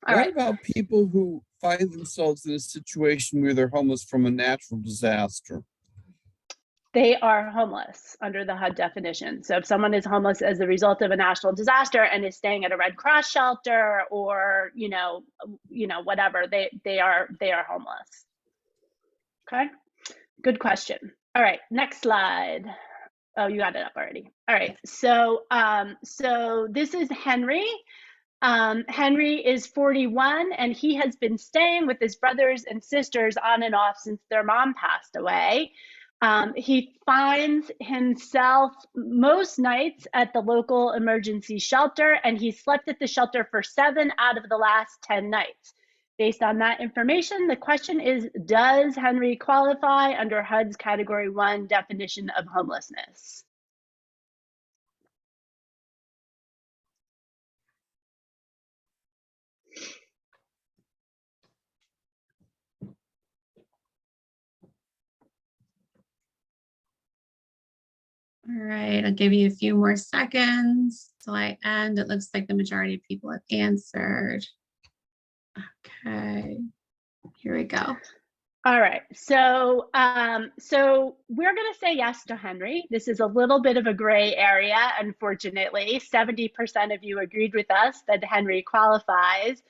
What about people who find themselves in a situation where they're homeless from a natural disaster? They are homeless under the HUD definition. So if someone is homeless as a result of a natural disaster and is staying at a Red Cross shelter or whatever, they are homeless. Okay, good question. All right, next slide. Oh, you got it up already. All right, so this is Henry. Henry is 41 and he has been staying with his brothers and sisters on and off since their mom passed away. He finds himself most nights at the local emergency shelter, and he slept at the shelter for 7 out of the last 10 nights. Based on that information, the question is, does Henry qualify under HUD's Category 1 definition of homelessness? All right, I'll give you a few more seconds till I end. It looks like the majority of people have answered. Okay, here we go. All right, so we're going to say yes to Henry. This is a little bit of a gray area, unfortunately. 70% of you agreed with us that Henry qualifies.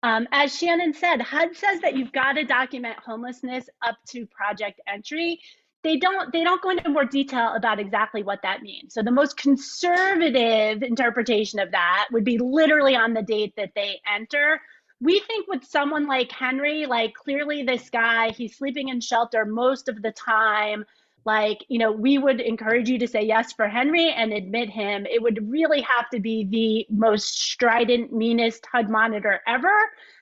As Shannon said, HUD says that you've got to document homelessness up to project entry. They don't go into more detail about exactly what that means. So the most conservative interpretation of that would be literally on the date that they enter. We think with someone like Henry, like clearly this guy, he's sleeping in shelter most of the time. Like, we would encourage you to say yes for Henry and admit him. It would really have to be the most strident, meanest HUD monitor ever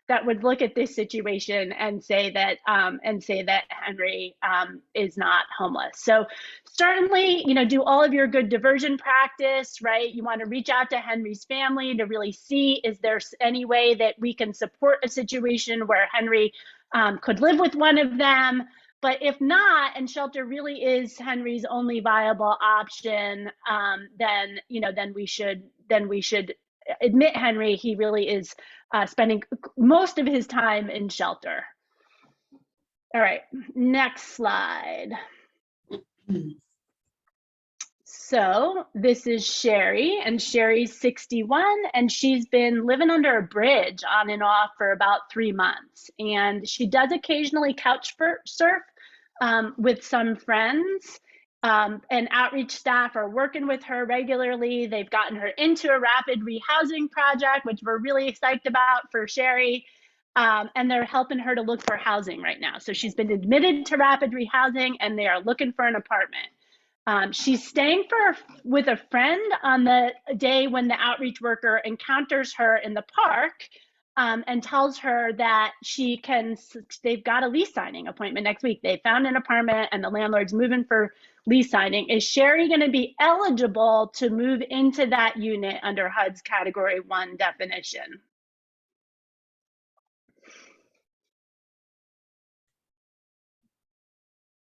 that would look at this situation and say that Henry is not homeless. So certainly, do all of your good diversion practice, right? You want to reach out to Henry's family to really see, is there any way that we can support a situation where Henry could live with one of them? But if not, and shelter really is Henry's only viable option, then we should admit Henry. He really is spending most of his time in shelter. All right, next slide. So this is Sherry, and Sherry's 61, and she's been living under a bridge on and off for about 3 months. And she does occasionally couch surf with some friends, and outreach staff are working with her regularly. They've gotten her into a rapid rehousing project, which we're really excited about for Sherry. And they're helping her to look for housing right now. So she's been admitted to rapid rehousing and they are looking for an apartment. She's staying with a friend on the day when the outreach worker encounters her in the park and tells her that they've got a lease signing appointment next week. They found an apartment and the landlord's moving for lease signing. Is Sherry going to be eligible to move into that unit under HUD's Category 1 definition?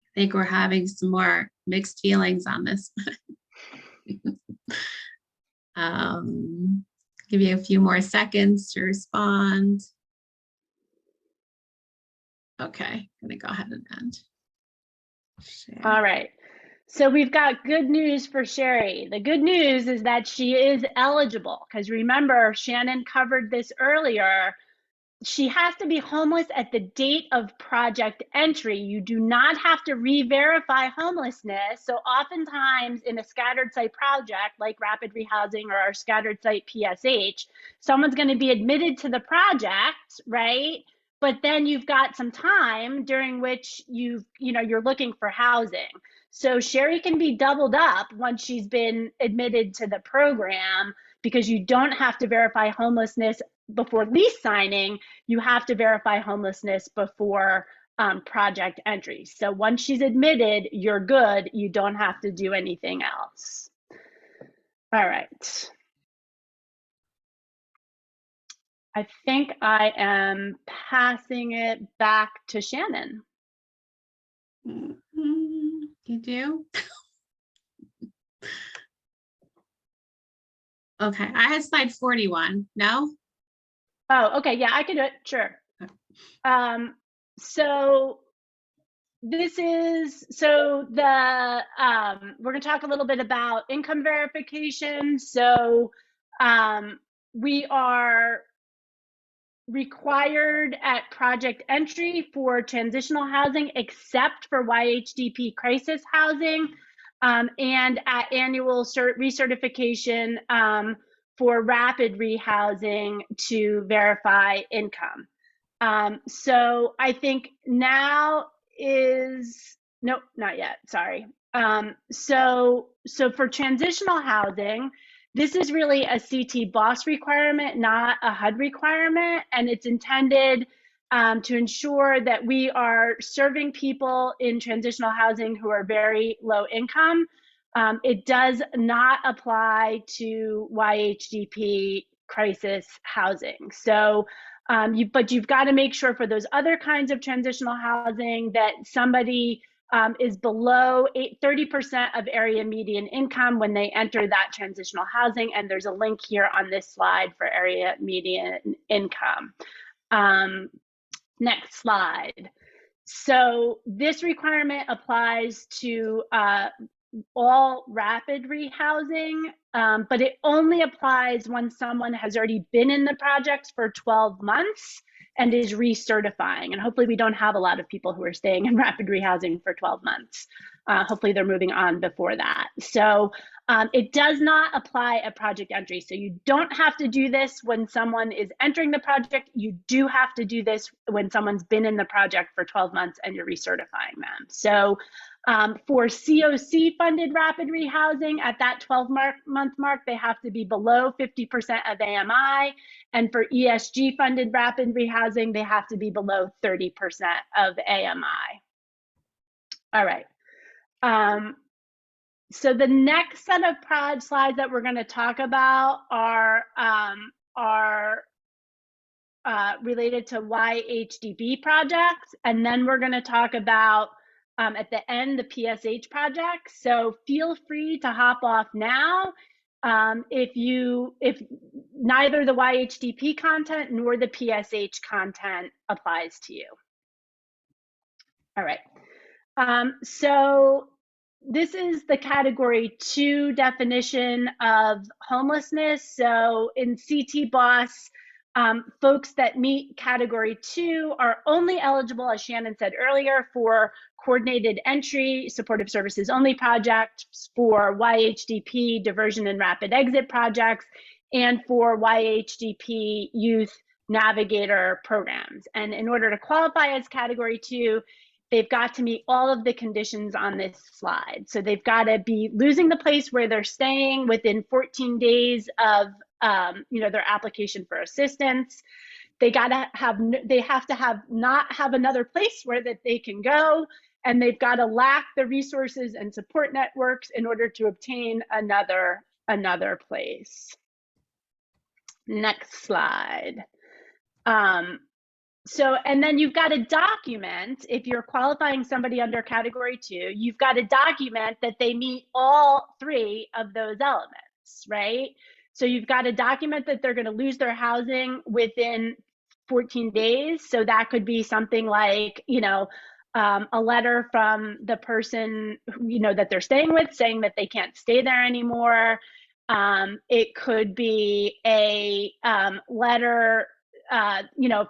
I think we're having some more mixed feelings on this. Give you a few more seconds to respond. Okay, I'm gonna go ahead and end. Share. All right, so we've got good news for Sherry. The good news is that she is eligible, because remember, Shannon covered this earlier. She has to be homeless at the date of project entry. You do not have to re-verify homelessness. So oftentimes in a scattered site project like rapid rehousing or our scattered site PSH, someone's going to be admitted to the project, right? But then you've got some time during which you're looking for housing. So Sherry can be doubled up once she's been admitted to the program, because you don't have to verify homelessness before lease signing. You have to verify homelessness before project entry. So once she's admitted, you're good. You don't have to do anything else. All right. I think I am passing it back to Shannon. You do? Okay, I had slide 41. No? Oh, okay. Yeah, I can do it. Sure. So this is, so the, we're going to talk a little bit about income verification. So we are required at project entry for transitional housing, except for YHDP crisis housing, and at annual recertification for rapid rehousing to verify income. So I think now is, nope, not yet, sorry. So for transitional housing, this is really a CT BOSS requirement, not a HUD requirement, and it's intended to ensure that we are serving people in transitional housing who are very low income. It does not apply to YHDP crisis housing. So, but you've got to make sure for those other kinds of transitional housing that somebody is below 30% of area median income when they enter that transitional housing. And there's a link here on this slide for area median income. Next slide. So this requirement applies to all rapid rehousing, but it only applies when someone has already been in the project for 12 months and is recertifying. And hopefully we don't have a lot of people who are staying in rapid rehousing for 12 months. Hopefully they're moving on before that. So it does not apply at project entry. So you don't have to do this when someone is entering the project. You do have to do this when someone's been in the project for 12 months and you're recertifying them. So for CoC-funded rapid rehousing, at that 12-month mark, they have to be below 50% of AMI. And for ESG-funded rapid rehousing, they have to be below 30% of AMI. All right. So the next set of slides that we're going to talk about are related to YHDP projects. And then we're going to talk about at the end, the PSH project. So feel free to hop off now if neither the YHDP content nor the PSH content applies to you. All right. So this is the category 2 definition of homelessness. So in CT BOSS, folks that meet category 2 are only eligible, as Shannon said earlier, for coordinated entry, supportive services only projects, for YHDP diversion and rapid exit projects, and for YHDP youth navigator programs. And in order to qualify as category 2, they've got to meet all of the conditions on this slide. So they've got to be losing the place where they're staying within 14 days of their application for assistance. They have to not have another place where that they can go, and they've got to lack the resources and support networks in order to obtain another place. Next slide. So, and then you've got to document, if you're qualifying somebody under category 2, you've got to document that they meet all 3 of those elements, right? So you've got to document that they're going to lose their housing within 14 days. So that could be something like, a letter from the person, that they're staying with saying that they can't stay there anymore. It could be a letter,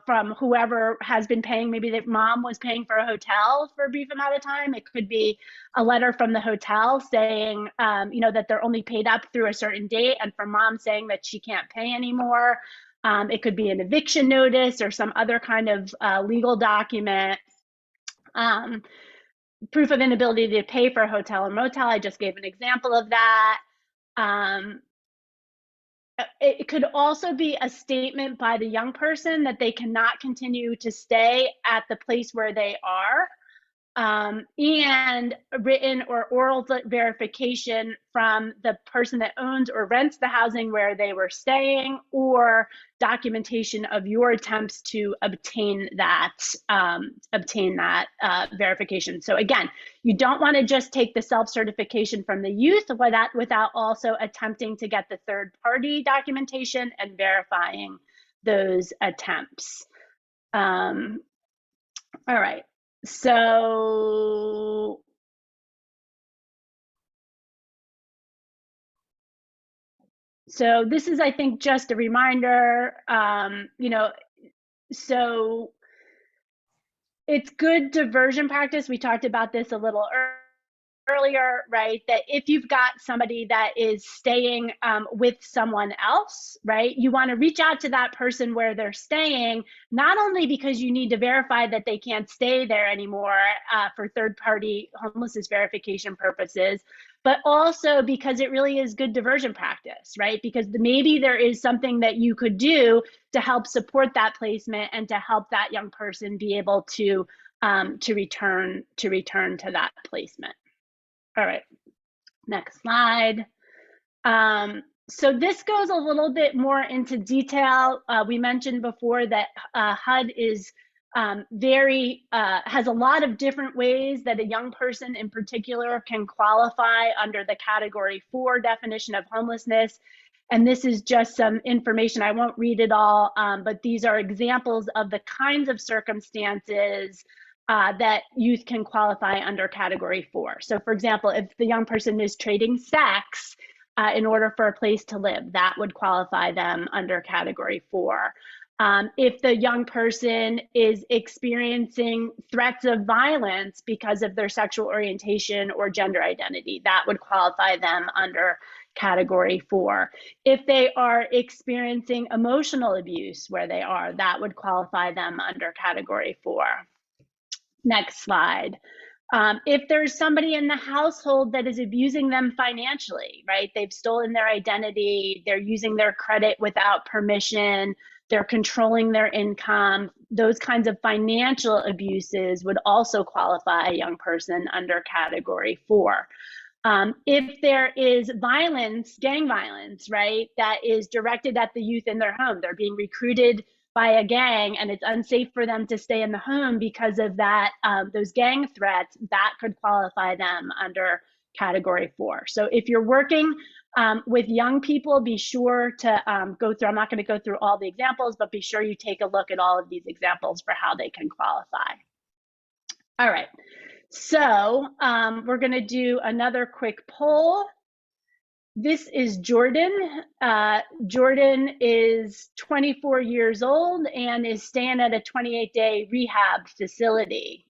from whoever has been paying. Maybe that mom was paying for a hotel for a brief amount of time. It could be a letter from the hotel saying, that they're only paid up through a certain date, and for mom saying that she can't pay anymore. It could be an eviction notice or some other kind of legal document. Proof of inability to pay for a hotel or motel. I just gave an example of that. It could also be a statement by the young person that they cannot continue to stay at the place where they are, and written or oral verification from the person that owns or rents the housing where they were staying, or documentation of your attempts to obtain that verification. So again, you don't want to just take the self-certification from the youth without also attempting to get the third-party documentation and verifying those attempts. All right. So this is, I think, just a reminder, you know, so it's good diversion practice. We talked about this a little earlier, right? That if you've got somebody that is staying with someone else, right, you want to reach out to that person where they're staying, not only because you need to verify that they can't stay there anymore for third-party homelessness verification purposes, but also because it really is good diversion practice, right? Because maybe there is something that you could do to help support that placement and to help that young person be able to return to that placement. All right, next slide. So this goes a little bit more into detail. We mentioned before that HUD is has a lot of different ways that a young person in particular can qualify under the Category 4 definition of homelessness. And this is just some information. I won't read it all, but these are examples of the kinds of circumstances that youth can qualify under Category 4. So for example, if the young person is trading sex in order for a place to live, that would qualify them under Category 4. If the young person is experiencing threats of violence because of their sexual orientation or gender identity, that would qualify them under Category 4. If they are experiencing emotional abuse where they are, that would qualify them under Category 4. Next slide. If there's somebody in the household that is abusing them financially, right? They've stolen their identity, they're using their credit without permission, they're controlling their income, those kinds of financial abuses would also qualify a young person under Category 4. If there is violence, gang violence, right, that is directed at the youth in their home, they're being recruited by a gang and it's unsafe for them to stay in the home because of that, those gang threats, that could qualify them under Category 4. So if you're working with young people, be sure to go through, I'm not going to go through all the examples, but be sure you take a look at all of these examples for how they can qualify. All right, so we're going to do another quick poll. This is Jordan. Jordan is 24 years old and is staying at a 28-day rehab facility.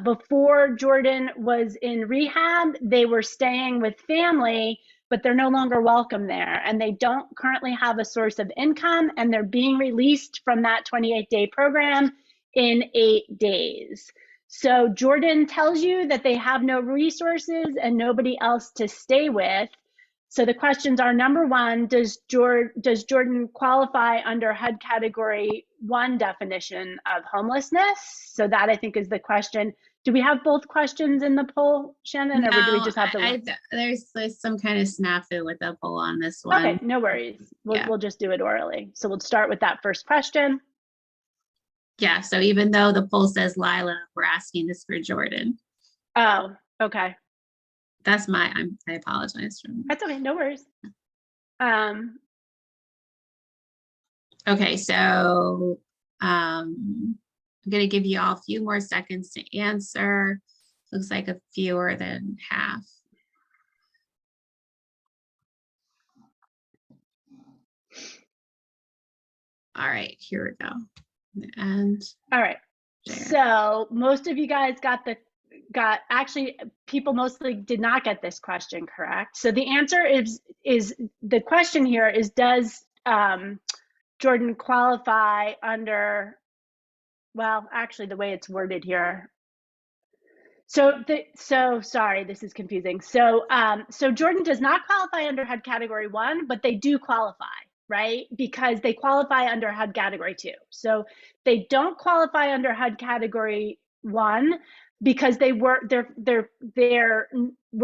Before Jordan was in rehab, they were staying with family, but they're no longer welcome there. And they don't currently have a source of income, and they're being released from that 28-day program in 8 days. So Jordan tells you that they have no resources and nobody else to stay with. So the questions are, number one, does Jordan qualify under HUD Category 1 definition of homelessness? So that, I think, is the question. Do we have both questions in the poll, Shannon, or do we just have the one? There's some kind of snafu with the poll on this one. Okay, no worries. We'll just do it orally. So we'll start with that first question. Yeah, so even though the poll says Lila, we're asking this for Jordan. Oh, okay. That's I apologize. That's okay, no worries. Okay, so I'm gonna give you all a few more seconds to answer. Looks like a fewer than half. All right, here we go. And all right, so most of you guys actually, people mostly did not get this question correct. So the answer is the question here is, does Jordan qualify under, well, actually the way it's worded here. So sorry, this is confusing. So Jordan does not qualify under HUD Category 1, but they do qualify, right? Because they qualify under HUD category 2. So they don't qualify under HUD category 1 because were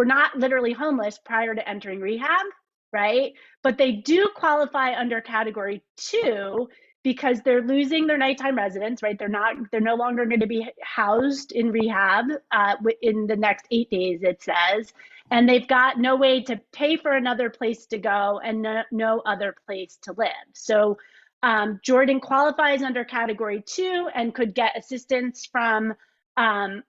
not literally homeless prior to entering rehab, right? But they do qualify under category 2 because they're losing their nighttime residence, right? They're no longer going to be housed in rehab in the next 8 days, it says, and they've got no way to pay for another place to go and no other place to live. So Jordan qualifies under category 2 and could get assistance from the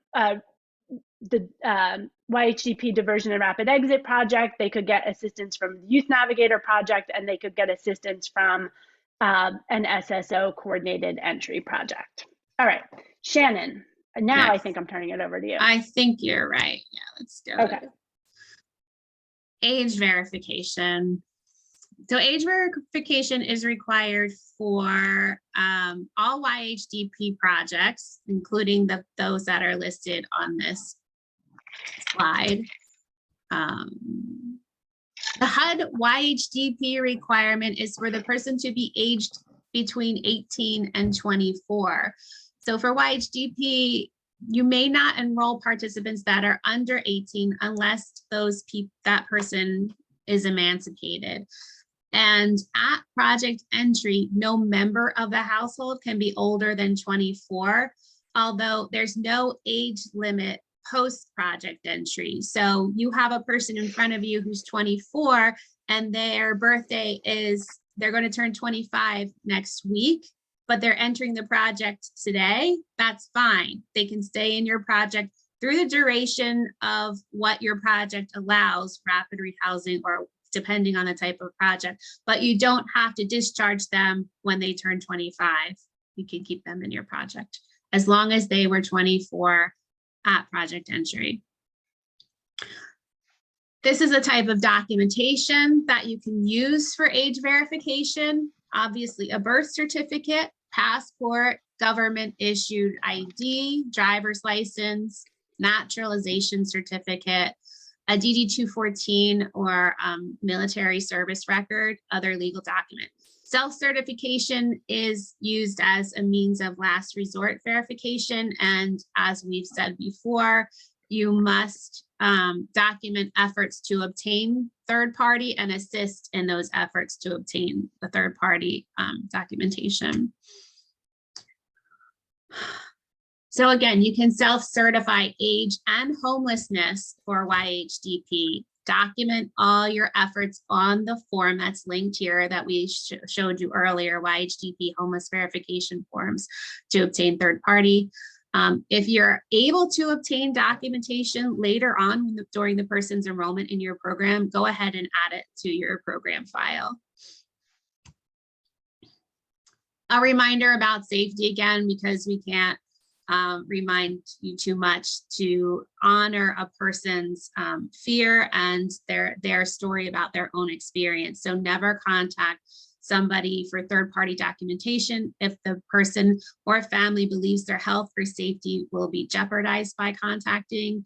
YHDP Diversion and Rapid Exit Project. They could get assistance from the Youth Navigator Project, and they could get assistance from an SSO Coordinated Entry Project. All right, Shannon, now Yes. I think I'm turning it over to you. I think you're right. Yeah, let's go. Okay. Age verification. So age verification is required for all YHDP projects, including those that are listed on this slide. The HUD YHDP requirement is for the person to be aged between 18 and 24. So for YHDP, you may not enroll participants that are under 18 unless that person is emancipated. And at project entry, no member of the household can be older than 24, although there's no age limit post-project entry. So you have a person in front of you who's 24 and their birthday is, they're going to turn 25 next week, but they're entering the project today. That's fine. They can stay in your project through the duration of what your project allows, rapid rehousing or depending on the type of project, but you don't have to discharge them when they turn 25. You can keep them in your project as long as they were 24 at project entry. This is a type of documentation that you can use for age verification. Obviously, a birth certificate, passport, government issued ID, driver's license, naturalization certificate, a DD-214 or military service record, other legal document. Self-certification is used as a means of last resort verification. And as we've said before, you must document efforts to obtain third party and assist in those efforts to obtain the third party documentation. So again, you can self-certify age and homelessness for YHDP. Document all your efforts on the form that's linked here that we showed you earlier, YHDP homeless verification forms to obtain third party. If you're able to obtain documentation later on during the person's enrollment in your program, go ahead and add it to your program file. A reminder about safety again, because we can't remind you too much to honor a person's fear and their story about their own experience. So never contact somebody for third-party documentation if the person or family believes their health or safety will be jeopardized by contacting,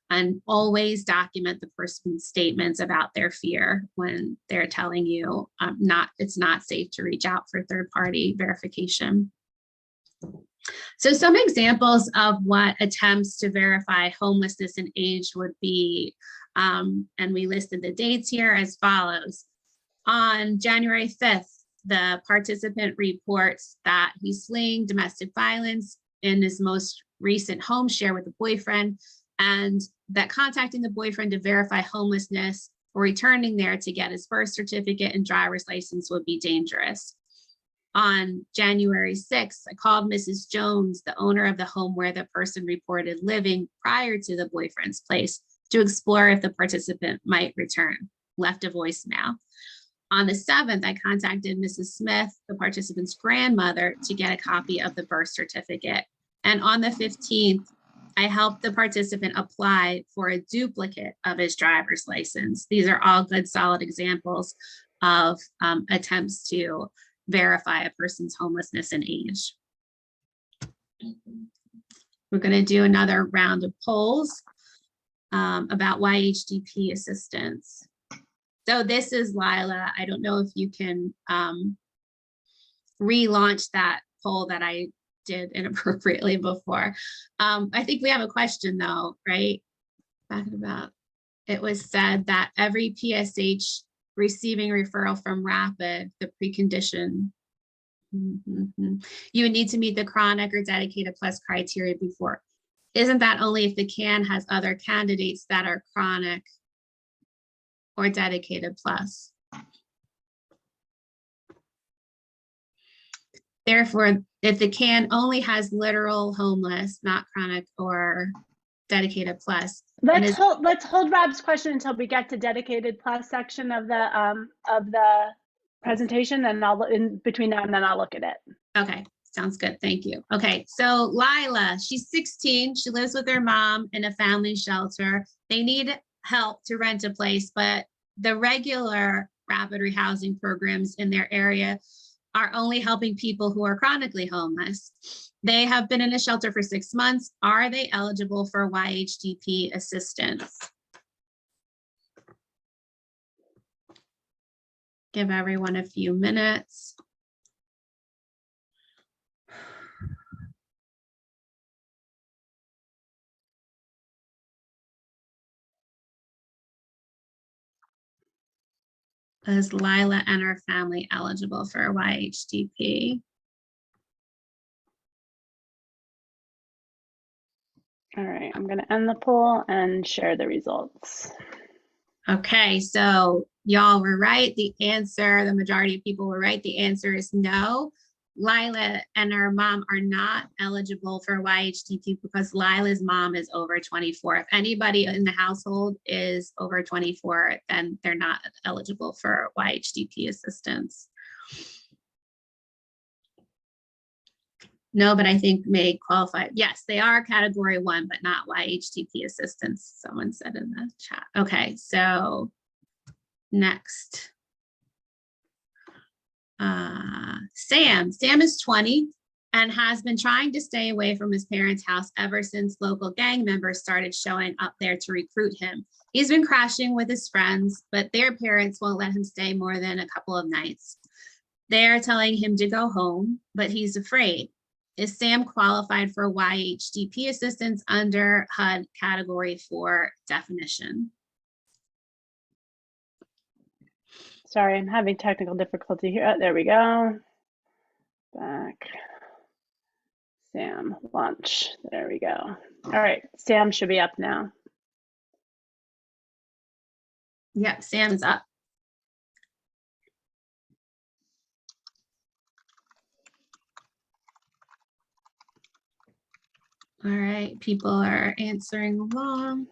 and always document the person's statements about their fear when they're telling you it's not safe to reach out for third-party verification. So some examples of what attempts to verify homelessness and age would be, and we listed the dates here as follows. On January 5th, the participant reports that he's fleeing domestic violence in his most recent home share with a boyfriend, and that contacting the boyfriend to verify homelessness or returning there to get his birth certificate and driver's license would be dangerous. On January 6th, I called Mrs. Jones, the owner of the home where the person reported living prior to the boyfriend's place, to explore if the participant might return. Left a voicemail. On the 7th, I contacted Mrs. Smith, the participant's grandmother, to get a copy of the birth certificate. And on the 15th, I helped the participant apply for a duplicate of his driver's license. These are all good, solid examples of attempts to verify a person's homelessness and age. We're going to do another round of polls about YHDP assistance. So this is Lila. I don't know if you can relaunch that poll that I did inappropriately before. I think we have a question though, right? Back about, it was said that every PSH receiving referral from Rapid, the precondition, you would need to meet the chronic or dedicated plus criteria before. Isn't that only if the CAN has other candidates that are chronic or dedicated plus? Therefore, if the CAN only has literal homeless, not chronic or dedicated plus. Let's hold Rob's question until we get to dedicated plus section of the presentation, and I'll in between now and then I'll look at it. Okay, sounds good. Thank you. Okay, so Lila, she's 16. She lives with her mom in a family shelter. They need help to rent a place, but the regular rapid rehousing programs in their area are only helping people who are chronically homeless. They have been in a shelter for 6 months. Are they eligible for YHDP assistance? Give everyone a few minutes. Is Lila and her family eligible for YHDP? All right, I'm going to end the poll and share the results. Okay, so y'all were right. The answer, the majority of people were right. The answer is no. Lila and her mom are not eligible for YHDP because Lila's mom is over 24. If anybody in the household is over 24, then they're not eligible for YHDP assistance. No, but I think may qualify. Yes, they are category 1, but not YHDP assistance. Someone said in the chat. Okay, so next. Sam is 20 and has been trying to stay away from his parents' house ever since local gang members started showing up there to recruit him. He's been crashing with his friends, but their parents won't let him stay more than a couple of nights. They're telling him to go home, but he's afraid. Is Sam qualified for YHDP assistance under HUD category 4 definition? Sorry, I'm having technical difficulty here. Oh, there we go. Back. Sam, launch. There we go. All right, Sam should be up now. Yep, Sam is up. All right, people are answering along.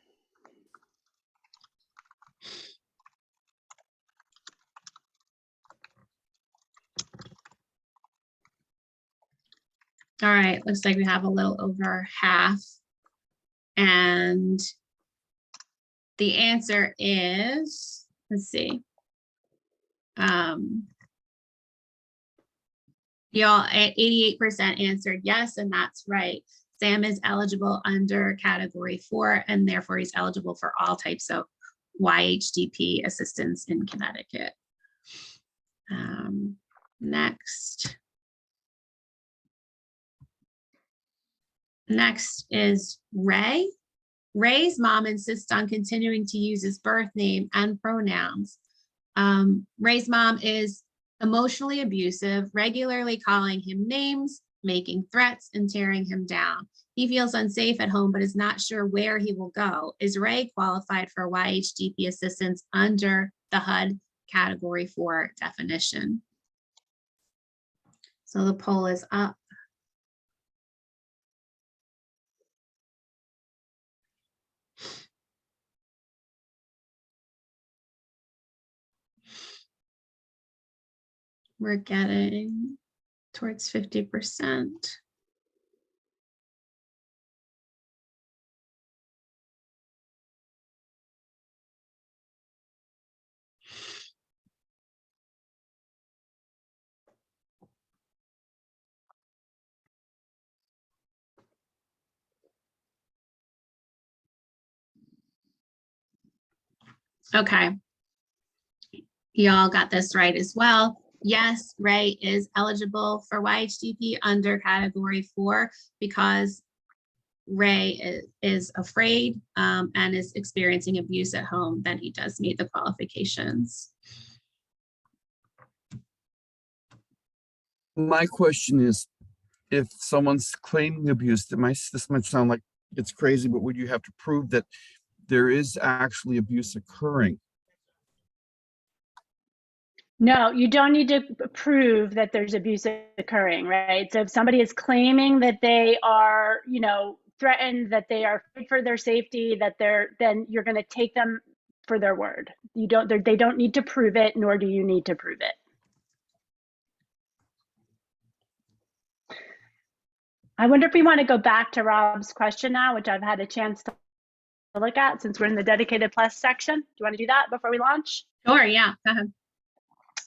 All right, looks like we have a little over half. And the answer is, let's see. Y'all, 88% answered yes, and that's right. Sam is eligible under category 4, and therefore he's eligible for all types of YHDP assistance in Connecticut. Next. Next is Ray. Ray's mom insists on continuing to use his birth name and pronouns. Ray's mom is emotionally abusive, regularly calling him names, making threats, and tearing him down. He feels unsafe at home, but is not sure where he will go. Is Ray qualified for YHDP assistance under the HUD category 4 definition? So the poll is up. We're getting towards 50%. Okay. y'all got this right as well. Yes, Ray is eligible for YHDP under category 4 because Ray is afraid and is experiencing abuse at home. Then he does meet the qualifications. My question is, if someone's claiming abuse, this might sound like it's crazy, but would you have to prove that there is actually abuse occurring? No, you don't need to prove that there's abuse occurring, right? So if somebody is claiming that they are, you know, threatened, that they are afraid for their safety, that then you're going to take them for their word. They don't need to prove it, nor do you need to prove it. I wonder if we want to go back to Rob's question now, which I've had a chance to look at since we're in the Dedicated Plus section. Do you want to do that before we launch? Sure, yeah, go ahead.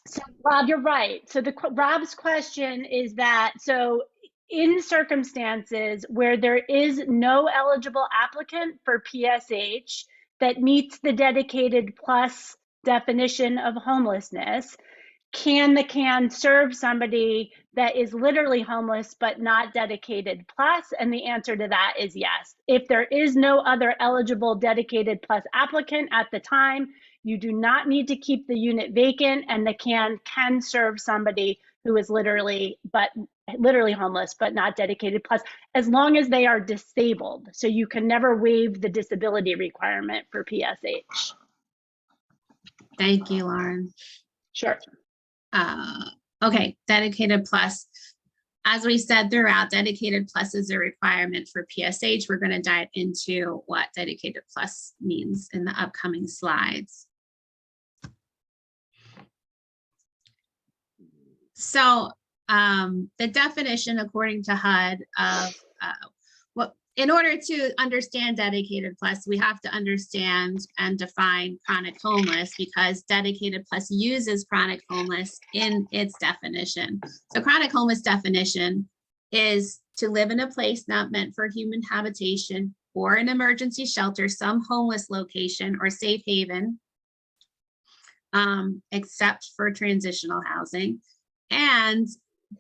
So Rob, you're right. So Rob's question is that, so in circumstances where there is no eligible applicant for PSH that meets the Dedicated Plus definition of homelessness, can the CAN serve somebody that is literally homeless but not Dedicated Plus? And the answer to that is yes. If there is no other eligible Dedicated Plus applicant at the time, you do not need to keep the unit vacant, and the CAN can serve somebody who is literally homeless but not Dedicated Plus, as long as they are disabled. So you can never waive the disability requirement for PSH. Thank you, Lauren. Sure. Okay, Dedicated Plus. As we said throughout, Dedicated Plus is a requirement for PSH. We're going to dive into what Dedicated Plus means in the upcoming slides. So the definition, according to HUD, of in order to understand Dedicated Plus, we have to understand and define chronic homeless, because Dedicated Plus uses chronic homeless in its definition. So chronic homeless definition is to live in a place not meant for human habitation or an emergency shelter, some homeless location or safe haven, except for transitional housing, and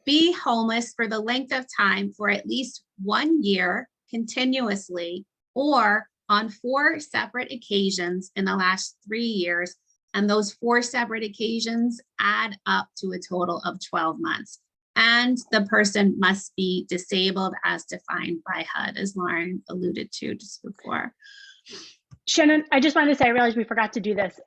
be homeless for the length of time for at least 1 year continuously or on 4 separate occasions in the last 3 years. And those 4 separate occasions add up to a total of 12 months. And the person must be disabled as defined by HUD, as Lauren alluded to just before. Shannon, I just wanted to say, I realized we forgot to do this.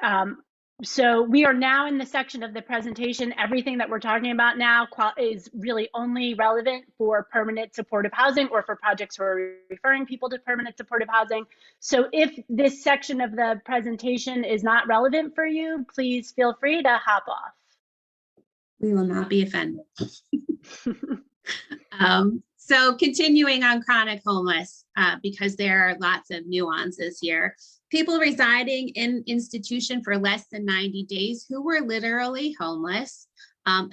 So we are now in the section of the presentation. Everything that we're talking about now is really only relevant for permanent supportive housing or for projects who are referring people to permanent supportive housing. So if this section of the presentation is not relevant for you, please feel free to hop off. We will not be offended. So continuing on chronic homeless, because there are lots of nuances here. People residing in institution for less than 90 days who were literally homeless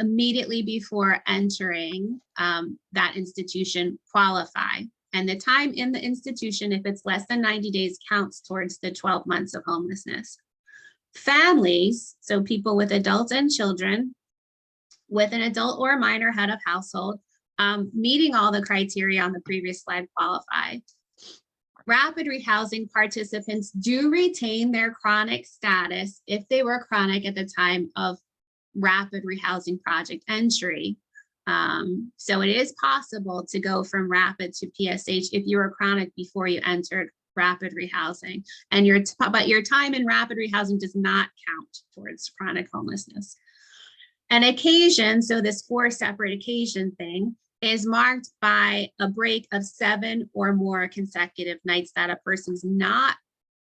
immediately before entering that institution qualify. And the time in the institution, if it's less than 90 days, counts towards the 12 months of homelessness. Families, so people with adults and children, with an adult or a minor head of household, meeting all the criteria on the previous slide qualify. Rapid rehousing participants do retain their chronic status if they were chronic at the time of rapid rehousing project entry. So it is possible to go from rapid to PSH if you were chronic before you entered rapid rehousing, and but your time in rapid rehousing does not count towards chronic homelessness. An occasion, so this 4 separate occasion thing, is marked by a break of 7 or more consecutive nights that a person's not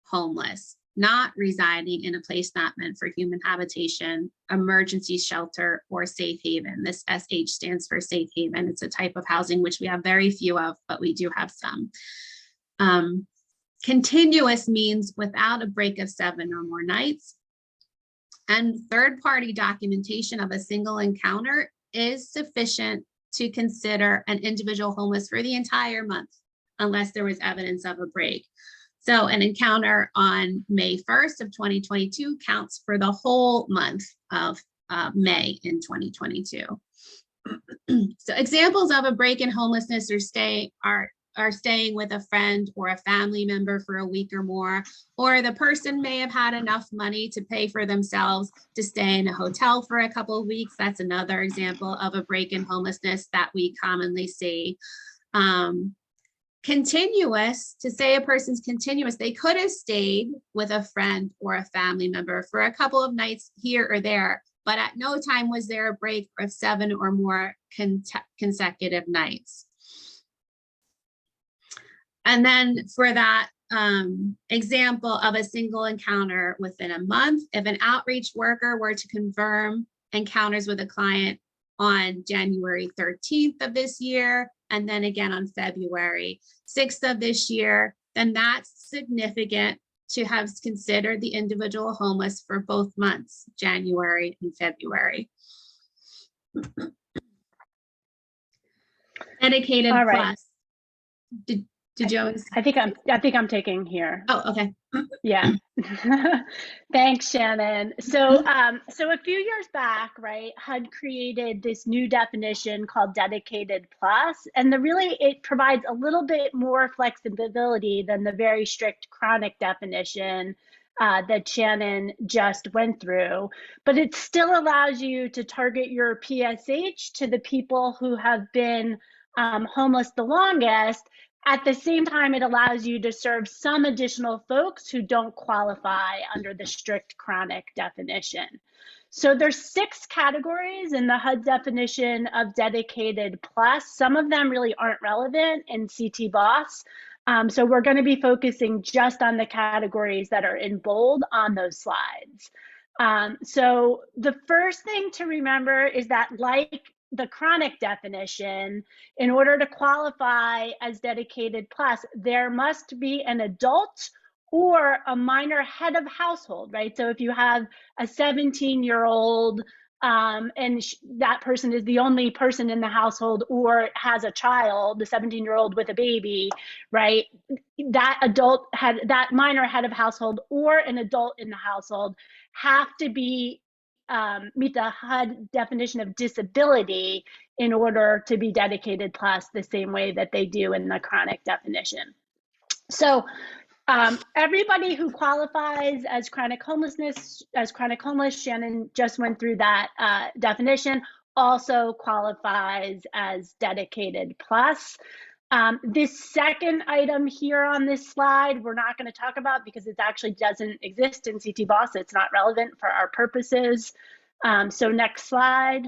homeless, not residing in a place not meant for human habitation, emergency shelter, or safe haven. This SH stands for safe haven. It's a type of housing which we have very few of, but we do have some. Continuous means without a break of 7 or more nights. And third-party documentation of a single encounter is sufficient to consider an individual homeless for the entire month, unless there was evidence of a break. So an encounter on May 1st of 2022 counts for the whole month of May in 2022. So examples of a break in homelessness are staying with a friend or a family member for a week or more, or the person may have had enough money to pay for themselves to stay in a hotel for a couple of weeks. That's another example of a break in homelessness that we commonly see. Continuous, to say a person's continuous, they could have stayed with a friend or a family member for a couple of nights here or there, but at no time was there a break of 7 or more consecutive nights. And then for that example of a single encounter within a month, if an outreach worker were to confirm encounters with a client on January 13th of this year, and then again on February 6th of this year, then that's significant to have considered the individual homeless for both months, January and February. Dedicated All right. Plus. Did you always? I think I'm taking here. Oh, okay. Yeah. Thanks, Shannon. So a few years back, right, HUD created this new definition called Dedicated Plus, and it provides a little bit more flexibility than the very strict chronic definition that Shannon just went through, but it still allows you to target your PSH to the people who have been homeless the longest. At the same time, it allows you to serve some additional folks who don't qualify under the strict chronic definition. So there's 6 categories in the HUD definition of Dedicated Plus. Some of them really aren't relevant in CT BOSS. So we're going to be focusing just on the categories that are in bold on those slides. So the first thing to remember is that, like the chronic definition, in order to qualify as Dedicated Plus, there must be an adult or a minor head of household, right? So if you have a 17-year-old and that person is the only person in the household, or has a child, the 17-year-old with a baby, right? That minor head of household or an adult in the household have to be meet the HUD definition of disability in order to be Dedicated Plus, the same way that they do in the chronic definition. So everybody who qualifies as chronic homeless, Shannon just went through that definition, also qualifies as Dedicated Plus. This second item here on this slide, we're not going to talk about because it actually doesn't exist in CT BOSS. It's not relevant for our purposes. So next slide.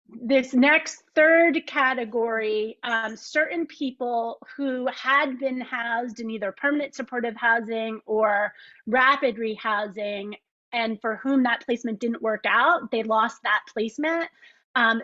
This next third category, certain people who had been housed in either permanent supportive housing or rapid rehousing, and for whom that placement didn't work out, they lost that placement.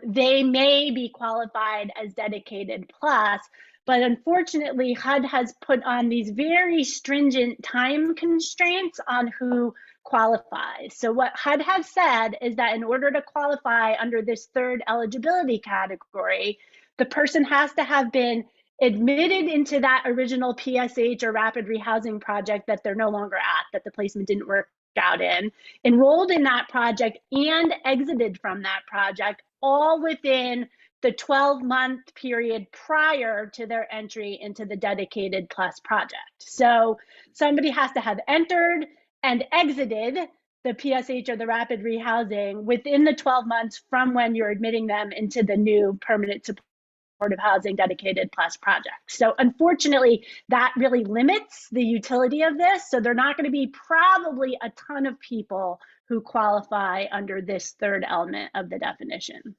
They may be qualified as Dedicated Plus, but unfortunately, HUD has put on these very stringent time constraints on who qualifies. So what HUD has said is that in order to qualify under this third eligibility category, the person has to have been admitted into that original PSH or rapid rehousing project that they're no longer at, that the placement didn't work out in, enrolled in that project, and exited from that project, all within the 12-month period prior to their entry into the Dedicated Plus project. So somebody has to have entered and exited the PSH or the rapid rehousing within the 12 months from when you're admitting them into the new permanent supportive housing Dedicated Plus project. So unfortunately, that really limits the utility of this. So there are not going to be probably a ton of people who qualify under this third element of the definition.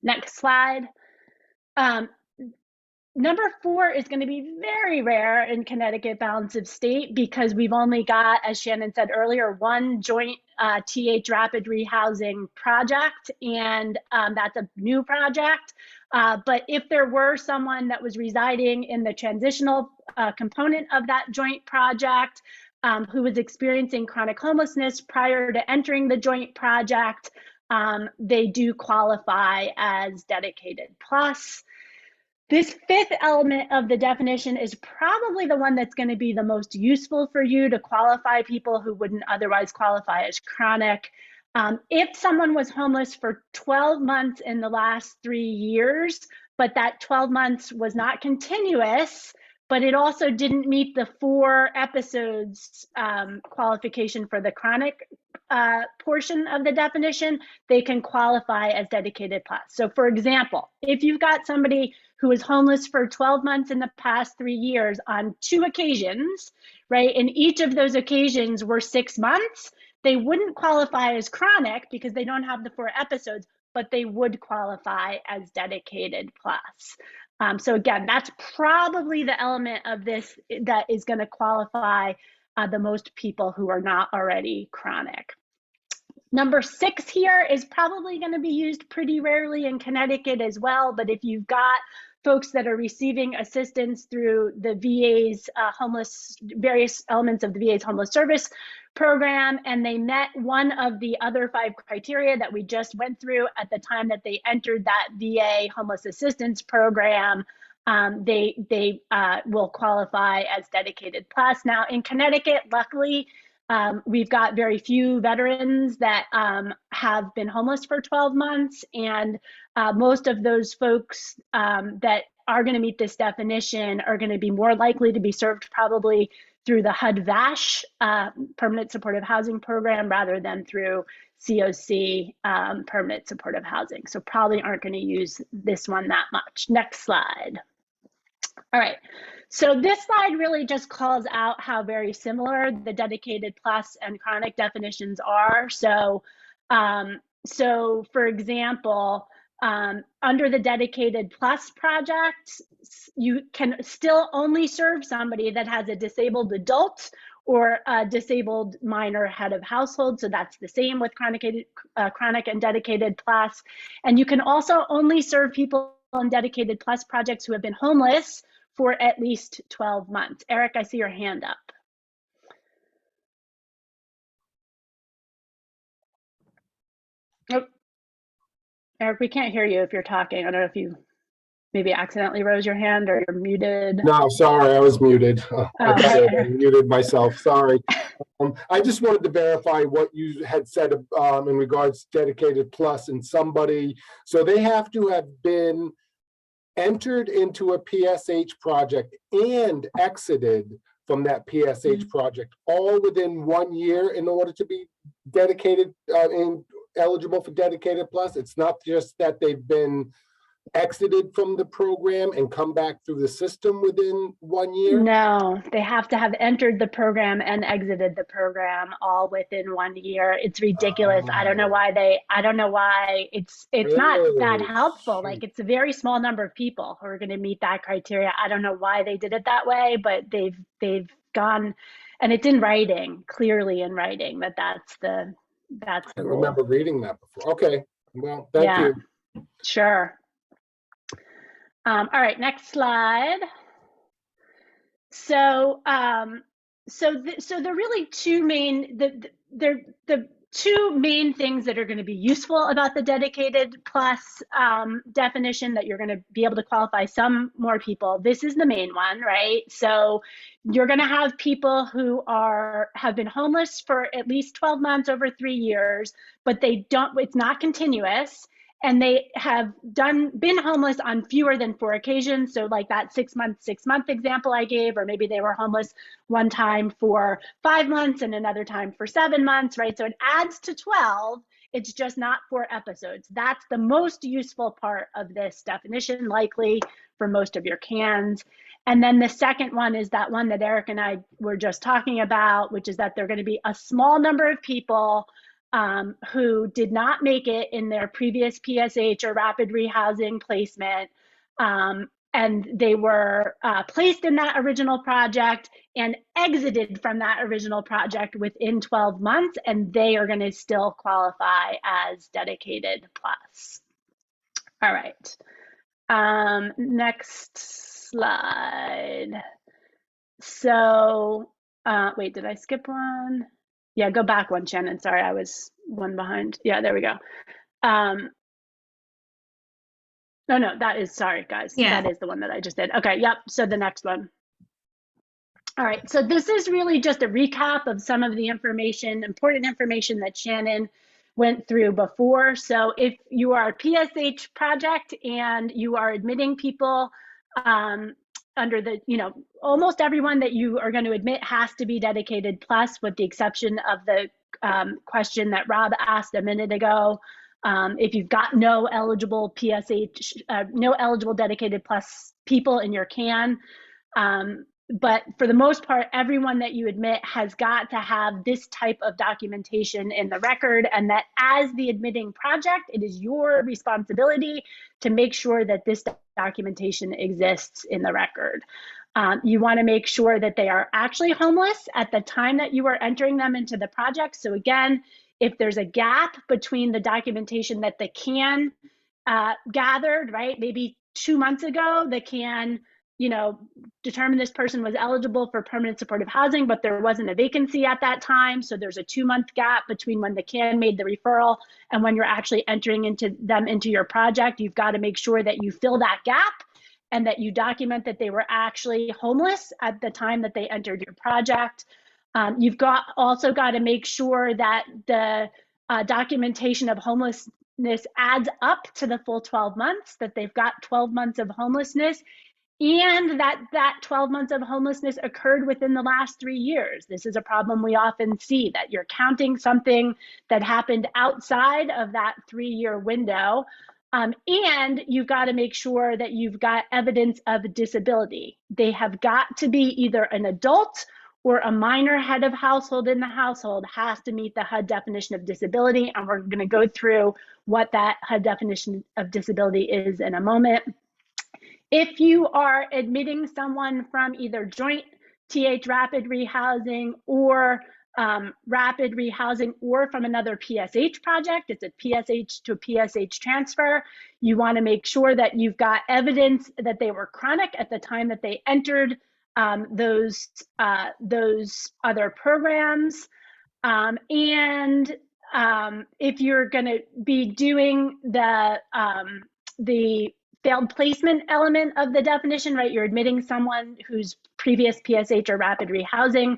Next slide. Number 4 is going to be very rare in Connecticut balance of state because we've only got, as Shannon said earlier, one joint TH rapid rehousing project, and that's a new project. But if there were someone that was residing in the transitional component of that joint project who was experiencing chronic homelessness prior to entering the joint project, they do qualify as Dedicated Plus. This fifth element of the definition is probably the one that's going to be the most useful for you to qualify people who wouldn't otherwise qualify as chronic. If someone was homeless for 12 months in the last 3 years, but that 12 months was not continuous, but it also didn't meet the 4 episodes qualification for the chronic portion of the definition, they can qualify as dedicated plus. So for example, if you've got somebody who was homeless for 12 months in the past 3 years on 2 occasions, right, and each of those occasions were 6 months, they wouldn't qualify as chronic because they don't have the 4 episodes, but they would qualify as dedicated plus. So again, that's probably the element of this that is going to qualify the most people who are not already chronic. Number 6 here is probably going to be used pretty rarely in Connecticut as well, but if you've got folks that are receiving assistance through the VA's various elements of the VA's homeless service program, and they met one of the other 5 criteria that we just went through at the time that they entered that VA homeless assistance program, they will qualify as dedicated plus. Now in Connecticut, luckily, we've got very few veterans that have been homeless for 12 months, and most of those folks that are going to meet this definition are going to be more likely to be served probably through the HUD VASH permanent supportive housing program rather than through CoC permanent supportive housing. So probably aren't going to use this one that much. Next slide. All right. So this slide really just calls out how very similar the dedicated plus and chronic definitions are. So, for example, under the dedicated plus project, you can still only serve somebody that has a disabled adult or a disabled minor head of household. So that's the same with chronic and dedicated plus. And you can also only serve people on dedicated plus projects who have been homeless for at least 12 months. Eric, I see your hand up. Oh, Eric, we can't hear you if you're talking. I don't know if you maybe accidentally rose your hand or you're muted. No, sorry, I was muted. I thought I muted myself. Sorry. I just wanted to verify what you had said in regards to dedicated plus and somebody. So they have to have been entered into a PSH project and exited from that PSH project all within 1 year in order to be dedicated and eligible for dedicated plus. It's not just that they've been exited from the program and come back through the system within 1 year? No, they have to have entered the program and exited the program all within 1 year. It's ridiculous. I don't know why it's not that helpful. Like, it's a very small number of people who are going to meet that criteria. I don't know why they did it that way, but they've gone, and it's in writing, clearly in writing, that that's the I rule. remember reading that before. Okay, well, thank you. Sure. All right, next slide. So, the really two main the two main things that are going to be useful about the dedicated plus definition that you're going to be able to qualify some more people. This is the main one, right? So you're going to have people who have been homeless for at least 12 months over 3 years, but it's not continuous. And they have been homeless on fewer than 4 occasions. So like that 6 month example I gave, or maybe they were homeless one time for 5 months and another time for 7 months, right? So it adds to 12, it's just not 4 episodes. That's the most useful part of this definition, likely for most of your cans. And then the second one is that one that Eric and I were just talking about, which is that they're going to be a small number of people who did not make it in their previous PSH or rapid rehousing placement, and they were placed in that original project and exited from that original project within 12 months, and they are going to still qualify as dedicated plus. All right, next slide. So, wait, did I skip one? Yeah, go back one, Shannon. Sorry, I was one behind. Yeah, there we go. No, no, that is, sorry, guys. Yeah. That is the one that I just did. Okay, yep, so the next one. All right, so this is really just a recap of some of the information, important information that Shannon went through before. So if you are a PSH project and you are admitting people under the, almost everyone that you are going to admit has to be dedicated plus, with the exception of the question that Rob asked a minute ago. If you've got no eligible PSH, no eligible dedicated plus people in your can, but for the most part, everyone that you admit has got to have this type of documentation in the record, and that as the admitting project, it is your responsibility to make sure that this documentation exists in the record. You want to make sure that they are actually homeless at the time that you are entering them into the project. So again, if there's a gap between the documentation that the can gathered, right, maybe 2 months ago, the can determined this person was eligible for permanent supportive housing, but there wasn't a vacancy at that time. So there's a 2-month gap between when the can made the referral and when you're actually entering into your project. You've got to make sure that you fill that gap and that you document that they were actually homeless at the time that they entered your project. You've also got to make sure that the documentation of homelessness adds up to the full 12 months, that they've got 12 months of homelessness, and that 12 months of homelessness occurred within the last 3 years. This is a problem we often see, that you're counting something that happened outside of that 3-year window. And you've got to make sure that you've got evidence of disability. They have got to be either an adult or a minor head of household in the household has to meet the HUD definition of disability. And we're going to go through what that HUD definition of disability is in a moment. If you are admitting someone from either joint TH rapid rehousing or rapid rehousing, or from another PSH project, it's a PSH to a PSH transfer, you want to make sure that you've got evidence that they were chronic at the time that they entered those other programs. And if you're going to be doing the failed placement element of the definition, right? You're admitting someone whose previous PSH or rapid rehousing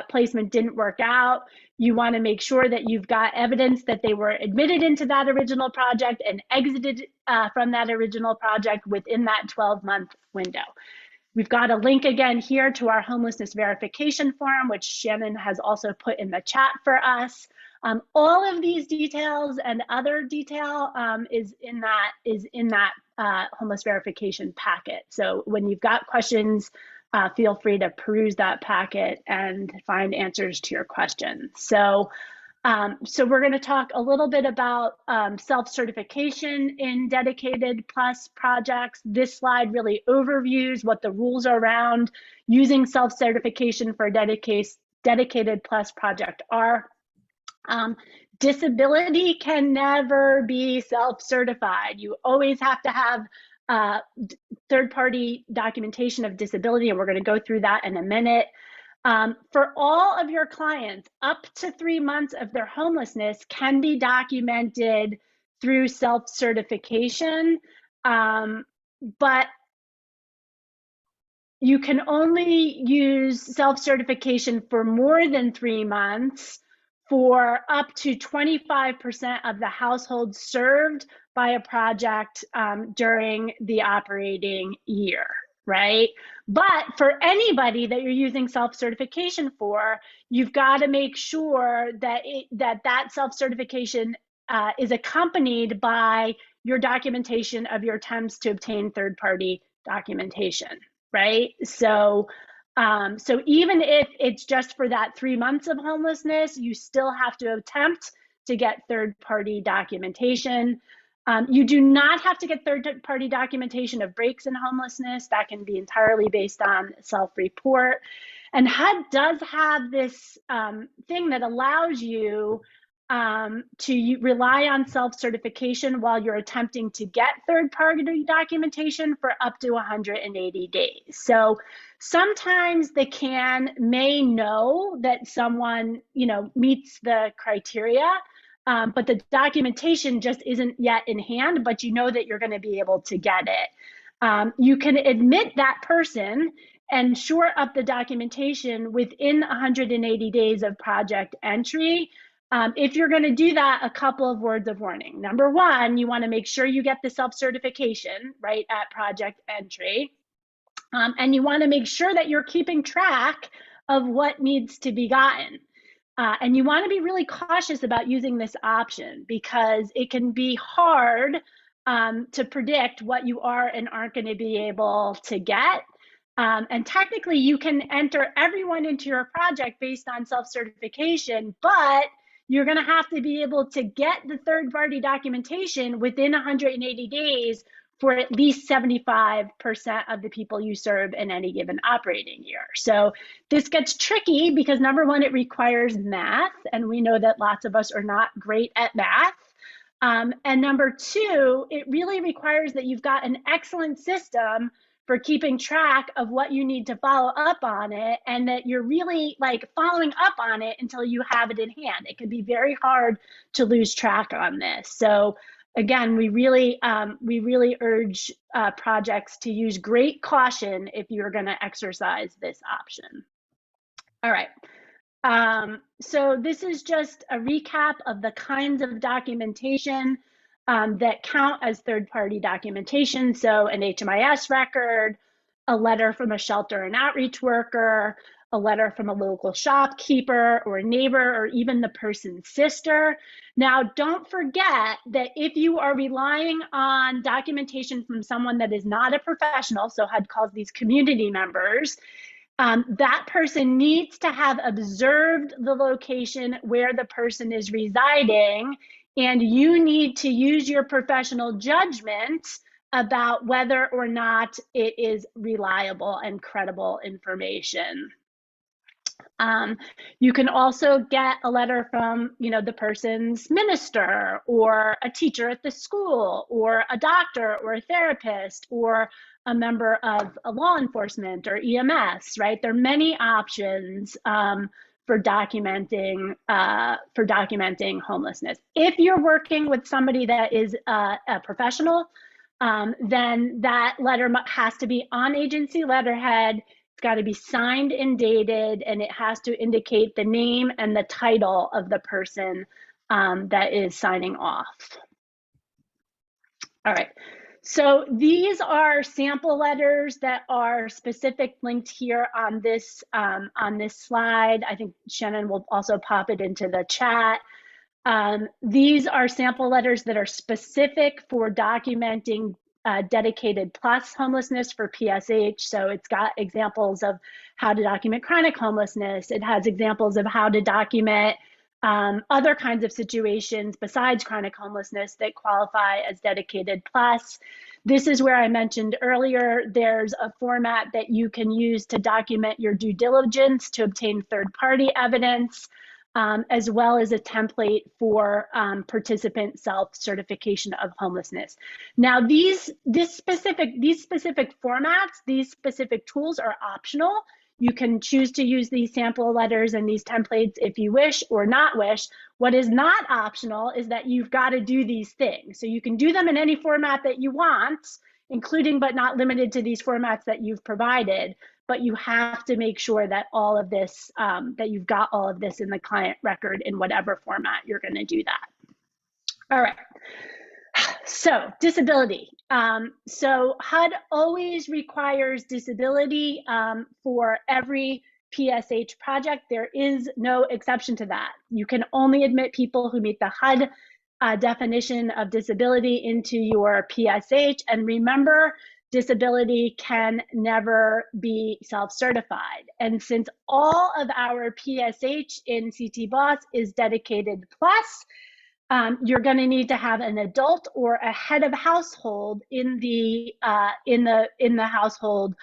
placement didn't work out. You want to make sure that you've got evidence that they were admitted into that original project and exited from that original project within that 12-month window. We've got a link again here to our homelessness verification form, which Shannon has also put in the chat for us. All of these details and other detail is in that homeless verification packet. So when you've got questions, feel free to peruse that packet and find answers to your questions. So we're going to talk a little bit about self-certification in Dedicated Plus projects. This slide really overviews what the rules around using self-certification for Dedicated Plus project are. Disability can never be self-certified. You always have to have third-party documentation of disability, and we're going to go through that in a minute. For all of your clients, up to 3 months of their homelessness can be documented through self-certification, but you can only use self-certification for more than 3 months for up to 25% of the households served by a project during the operating year, right? But for anybody that you're using self-certification for, you've got to make sure that that self-certification is accompanied by your documentation of your attempts to obtain third-party documentation, right? So even if it's just for that 3 months of homelessness, you still have to attempt to get third-party documentation. You do not have to get third-party documentation of breaks in homelessness. That can be entirely based on self-report. And HUD does have this thing that allows you to rely on self-certification while you're attempting to get third-party documentation for up to 180 days. So sometimes the CAN may know that someone, meets the criteria, but the documentation just isn't yet in hand, but you know that you're going to be able to get it. You can admit that person and shore up the documentation within 180 days of project entry. If you're going to do that, a couple of words of warning. Number one, you want to make sure you get the self-certification right at project entry. And you want to make sure that you're keeping track of what needs to be gotten. And you want to be really cautious about using this option because it can be hard to predict what you are and aren't going to be able to get. And technically, you can enter everyone into your project based on self-certification, but you're going to have to be able to get the third-party documentation within 180 days for at least 75% of the people you serve in any given operating year. So this gets tricky because number one, it requires math, and we know that lots of us are not great at math. And number two, it really requires that you've got an excellent system for keeping track of what you need to follow up on it, and that you're really like following up on it until you have it in hand. It can be very hard to lose track on this. So again, we really urge projects to use great caution if you're going to exercise this option. All right. So this is just a recap of the kinds of documentation that count as third-party documentation. So an HMIS record, a letter from a shelter and outreach worker, a letter from a local shopkeeper or a neighbor, or even the person's sister. Now, don't forget that if you are relying on documentation from someone that is not a professional, so HUD calls these community members, that person needs to have observed the location where the person is residing, and you need to use your professional judgment about whether or not it is reliable and credible information. You can also get a letter from, the person's minister or a teacher at the school or a doctor or a therapist or a member of a law enforcement or EMS, right? There are many options for documenting homelessness. If you're working with somebody that is a professional, then that letter has to be on agency letterhead. It's got to be signed and dated, and it has to indicate the name and the title of the person that is signing off. All right. So these are sample letters that are specific linked here on this slide. I think Shannon will also pop it into the chat. These are sample letters that are specific for documenting DedicatedPlus homelessness for PSH. So it's got examples of how to document chronic homelessness. It has examples of how to document other kinds of situations besides chronic homelessness that qualify as DedicatedPlus. This is where I mentioned earlier, there's a format that you can use to document your due diligence to obtain third-party evidence, as well as a template for participant self-certification of homelessness. Now, these specific formats, these specific tools are optional. You can choose to use these sample letters and these templates if you wish or not wish. What is not optional is that you've got to do these things. So you can do them in any format that you want, including but not limited to these formats that you've provided, but you have to make sure that all of this, that you've got all of this in the client record in whatever format you're going to do that. All right. So disability. So HUD always requires disability for every PSH project. There is no exception to that. You can only admit people who meet the HUD definition of disability into your PSH. And remember, disability can never be self-certified. And since all of our PSH in CT-BOSS is DedicatedPlus, you're going to need to have an adult or a head of household in the household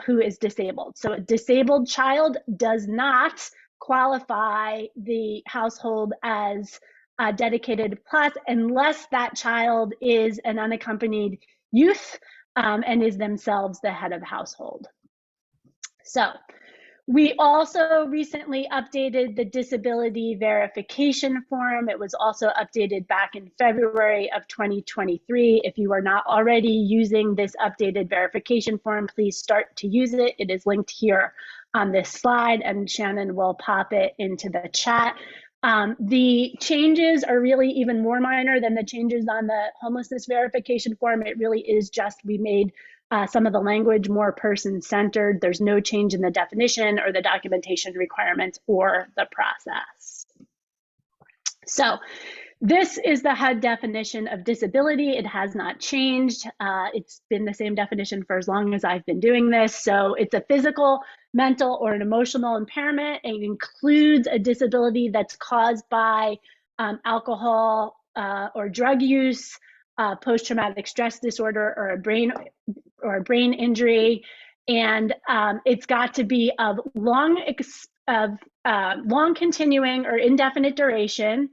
who is disabled. So a disabled child does not qualify the household as DedicatedPlus unless that child is an unaccompanied youth and is themselves the head of household. So We also recently updated the disability verification form. It was also updated back in February of 2023. If you are not already using this updated verification form, please start to use it. It is linked here on this slide, and Shannon will pop it into the chat. The changes are really even more minor than the changes on the homelessness verification form. It really is just, we made some of the language more person-centered. There's no change in the definition or the documentation requirements or the process. So this is the HUD definition of disability. It has not changed. It's been the same definition for as long as I've been doing this. So it's a physical, mental, or an emotional impairment. It includes a disability that's caused by alcohol or drug use, post-traumatic stress disorder, or a brain injury, and it's got to be of long continuing or indefinite duration.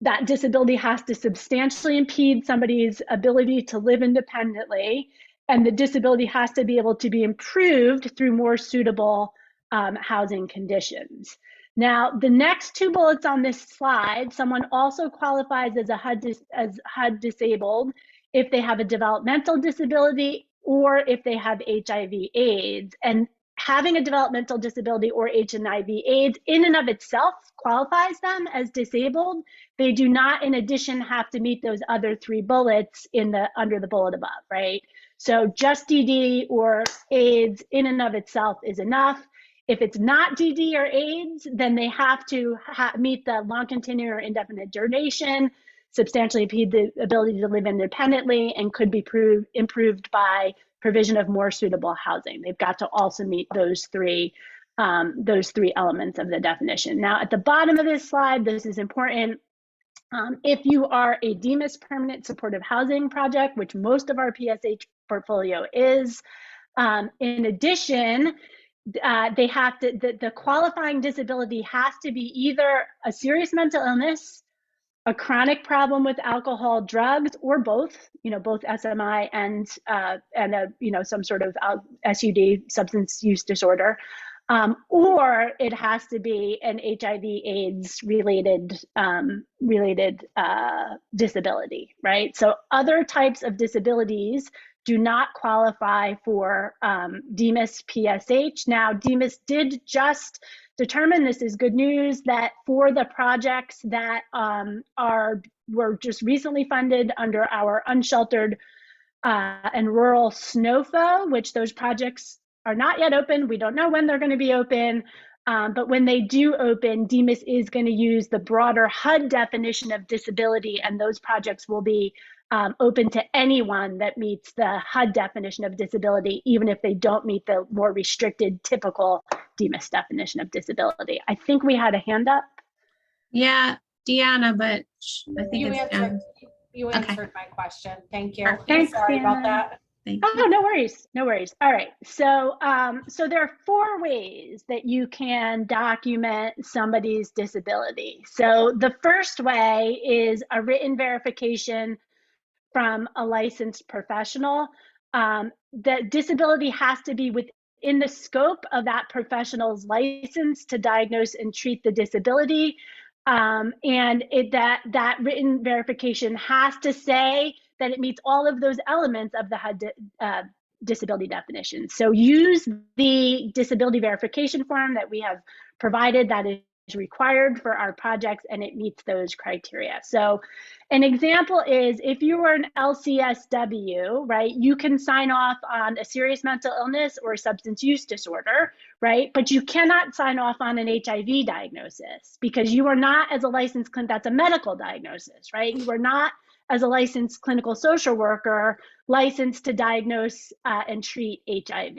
That disability has to substantially impede somebody's ability to live independently, and the disability has to be able to be improved through more suitable housing conditions. Now, the next two bullets on this slide, someone also qualifies as a HUD disabled if they have a developmental disability or if they have HIV/AIDS. And having a developmental disability or HIV/AIDS in and of itself qualifies them as disabled. They do not, in addition, have to meet those other three bullets under the bullet above, right? So just DD or AIDS in and of itself is enough. If it's not DD or AIDS, then they have to meet the long continuing or indefinite duration, substantially impede the ability to live independently, and could be improved by provision of more suitable housing. They've got to also meet those three elements of the definition. Now, at the bottom of this slide, this is important. If you are a DMIS permanent supportive housing project, which most of our PSH portfolio is, in addition, the qualifying disability has to be either a serious mental illness, a chronic problem with alcohol, drugs, or both, both SMI and some sort of SUD, substance use disorder, or it has to be an HIV/AIDS related disability, right? So other types of disabilities do not qualify for DMIS PSH. Now, DMIS did just determine, this is good news, that for the projects that were just recently funded under our unsheltered and rural SNOFA, which those projects are not yet open. We don't know when they're going to be open, but when they do open, DMIS is going to use the broader HUD definition of disability, and those projects will be open to anyone that meets the HUD definition of disability, even if they don't meet the more restricted typical DMIS definition of disability. I think we had a hand up. Yeah, Deanna, but I think you answered my question. Thank you. Thanks, sorry Deanna. about that. Thank you. Oh, no worries, no worries. All right, so there are 4 ways that you can document somebody's disability. So the first way is a written verification from a licensed professional. The disability has to be within the scope of that professional's license to diagnose and treat the disability. And that written verification has to say that it meets all of those elements of the HUD disability definition. So use the disability verification form that we have provided that is required for our projects, and it meets those criteria. So an example is if you are an LCSW, right, you can sign off on a serious mental illness or a substance use disorder, right? But you cannot sign off on an HIV diagnosis because you are not, as a licensed clinic, that's a medical diagnosis, right? You are not, as a licensed clinical social worker, licensed to diagnose and treat HIV.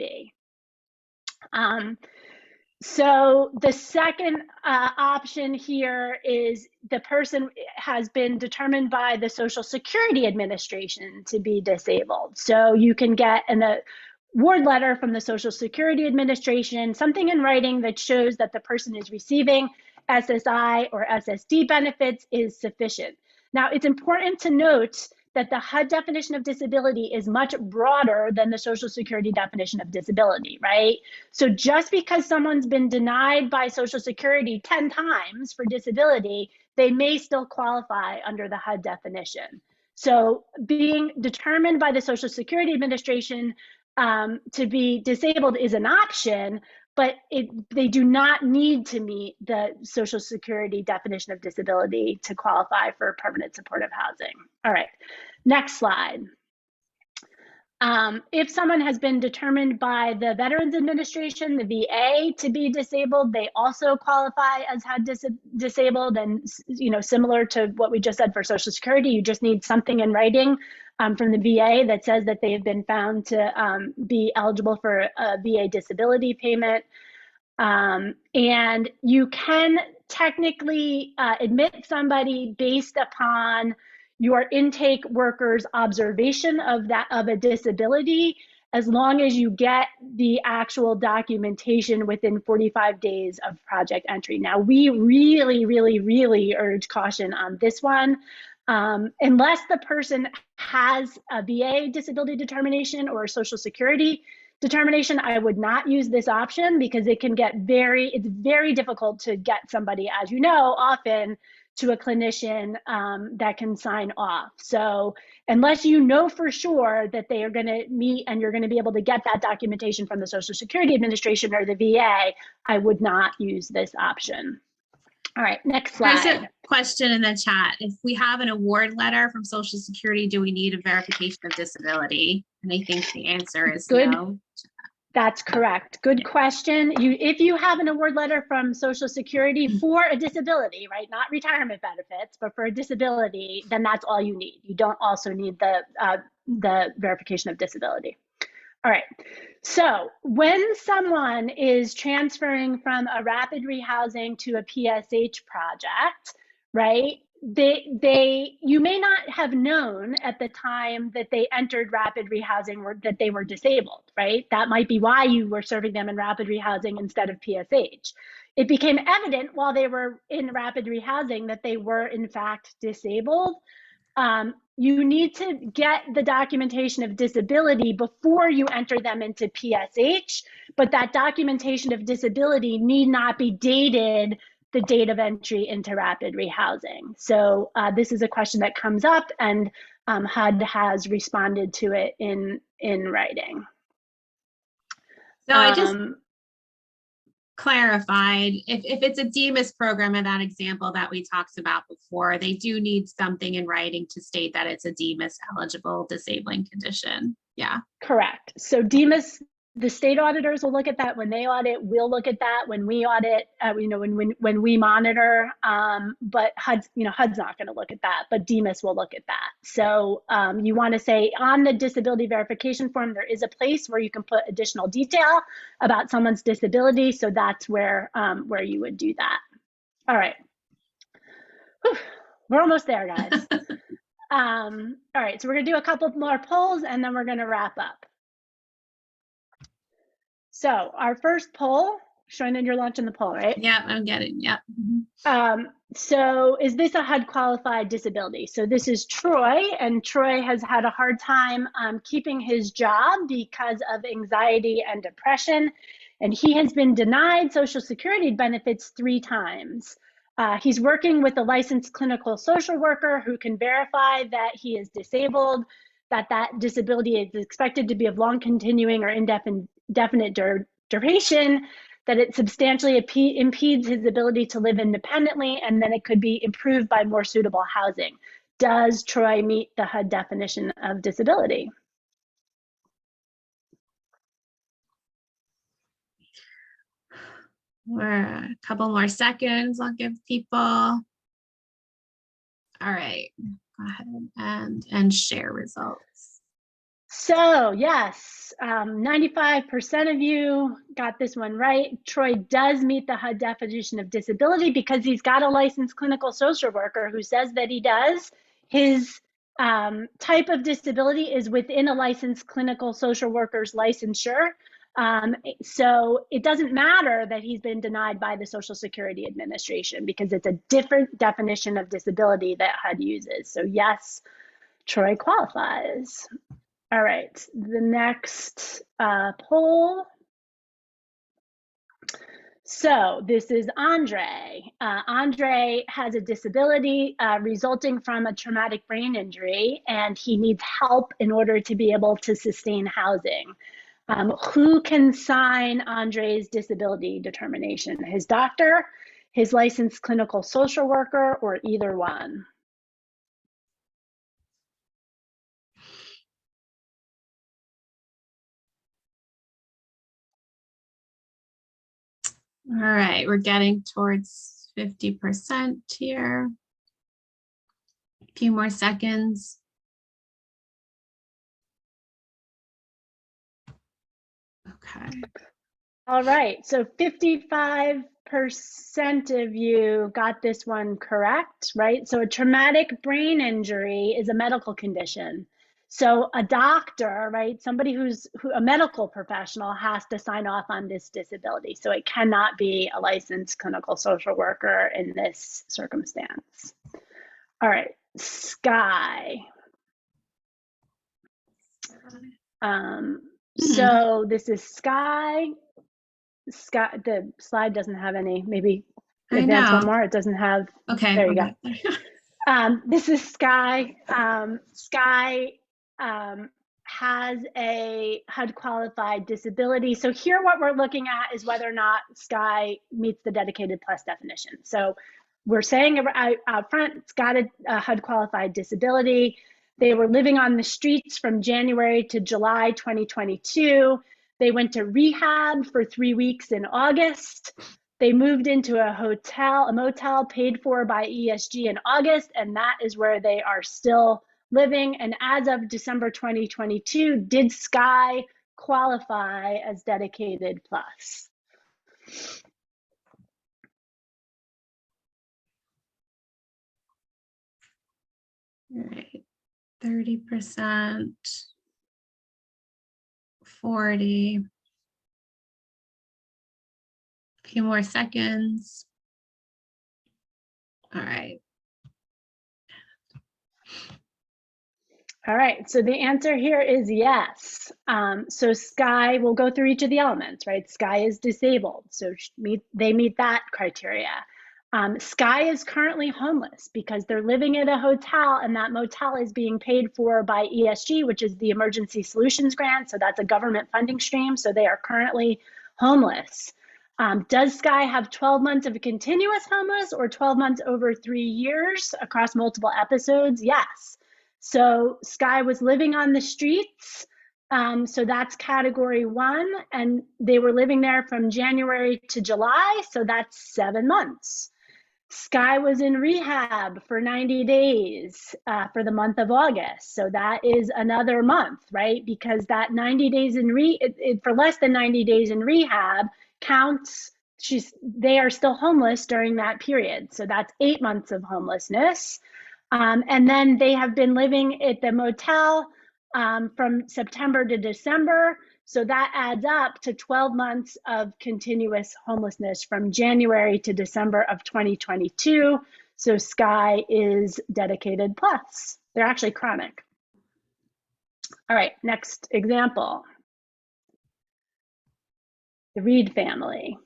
So the second option here is the person has been determined by the Social Security Administration to be disabled. So you can get a ward letter from the Social Security Administration, something in writing that shows that the person is receiving SSI or SSD benefits is sufficient. Now, it's important to note that the HUD definition of disability is much broader than the Social Security definition of disability, right? So just because someone's been denied by Social Security 10 times for disability, they may still qualify under the HUD definition. So being determined by the Social Security Administration to be disabled is an option, but they do not need to meet the Social Security definition of disability to qualify for permanent supportive housing. All right, next slide. If someone has been determined by the Veterans Administration, the VA, to be disabled, they also qualify as HUD disabled, and similar to what we just said for Social Security, you just need something in writing from the VA that says that they have been found to be eligible for a VA disability payment. And you can technically admit somebody based upon your intake worker's observation of a disability, as long as you get the actual documentation within 45 days of project entry. Now, we really, really, really urge caution on this one. Unless the person has a VA disability determination or a Social Security determination, I would not use this option, because it can get it's very difficult to get somebody, as you know, often to a clinician that can sign off. So unless you know for sure that they are going to meet and you're going to be able to get that documentation from the Social Security Administration or the VA, I would not use this option. All right, next slide. There's a question in the chat. If we have an award letter from Social Security, do we need a verification of disability? And I think the answer is no. That's correct. Good question. If you have an award letter from Social Security for a disability, right, not retirement benefits, but for a disability, then that's all you need. You don't also need the verification of disability. All right. So when someone is transferring from a rapid rehousing to a PSH project, right, you may not have known at the time that they entered rapid rehousing that they were disabled, right? That might be why you were serving them in rapid rehousing instead of PSH. It became evident while they were in rapid rehousing that they were in fact disabled. You need to get the documentation of disability before you enter them into PSH, but that documentation of disability need not be dated the date of entry into rapid rehousing. So this is a question that comes up, and HUD has responded to it in writing. So I just clarified, if it's a DEMIS program in that example that we talked about before, they do need something in writing to state that it's a DEMIS eligible disabling condition. Yeah. Correct. So DEMIS, the state auditors will look at that when they audit. We'll look at that when we audit. When we monitor. But HUD's not going to look at that. But DEMIS will look at that. So you want to say on the disability verification form, there is a place where you can put additional detail about someone's disability. So that's where you would do that. All right. Whew. We're almost there, guys. All right. So we're going to do a couple more polls, and then we're going to wrap up. So our first poll, showing that you're launching the poll, right? Yeah, I'm getting, yeah. So is this a HUD qualified disability? So this is Troy, and Troy has had a hard time keeping his job because of anxiety and depression, and he has been denied Social Security benefits 3 times. He's working with a licensed clinical social worker who can verify that he is disabled, that disability is expected to be of long continuing or indefinite duration, that it substantially impedes his ability to live independently, and then it could be improved by more suitable housing. Does Troy meet the HUD definition of disability? We're a couple more seconds. I'll give people. All right, go ahead and share results. So yes, 95% of you got this one right. Troy does meet the HUD definition of disability because he's got a licensed clinical social worker who says that he does. His type of disability is within a licensed clinical social worker's licensure. So it doesn't matter that he's been denied by the Social Security Administration because it's a different definition of disability that HUD uses. So yes, Troy qualifies. All right, the next poll. So this is Andre. Andre has a disability resulting from a traumatic brain injury, and he needs help in order to be able to sustain housing. Who can sign Andre's disability determination? His doctor, his licensed clinical social worker, or either one? All right, we're getting towards 50% here. A few more seconds. Okay. All right, so 55% of you got this one correct, right? So a traumatic brain injury is a medical condition. So a doctor, right, somebody who's a medical professional has to sign off on this disability. So it cannot be a licensed clinical social worker in this circumstance. All right, Sky. So this is Sky. Sky, the slide doesn't have any, maybe advance one more. It doesn't have, Okay. there you go. This is Sky. Sky has a HUD qualified disability. So here what we're looking at is whether or not Sky meets the dedicated plus definition. So we're saying out front, it's got a HUD qualified disability. They were living on the streets from January to July 2022. They went to rehab for 3 weeks in August. They moved into a motel paid for by ESG in August, and that is where they are still living. And as of December 2022, did Sky qualify as dedicated plus? All right, 30%, 40. A few more seconds. All right. All right, so the answer here is yes. So Sky, will go through each of the elements, right? Sky is disabled, so they meet that criteria. Sky is currently homeless because they're living at a hotel, and that motel is being paid for by ESG, which is the Emergency Solutions Grant. So that's a government funding stream. So they are currently homeless. Does Sky have 12 months of continuous homeless or 12 months over 3 years across multiple episodes? Yes. So Sky was living on the streets. So that's category 1, and they were living there from January to July. So that's 7 months. Sky was in rehab for 90 days for the month of August. So that is another month, right? Because that 90 days for less than 90 days in rehab counts, they are still homeless during that period. So that's 8 months of homelessness. And then they have been living at the motel from September to December. So that adds up to 12 months of continuous homelessness from January to December of 2022. So Sky is dedicated plus. They're actually chronic. All right, next example. The Reed family.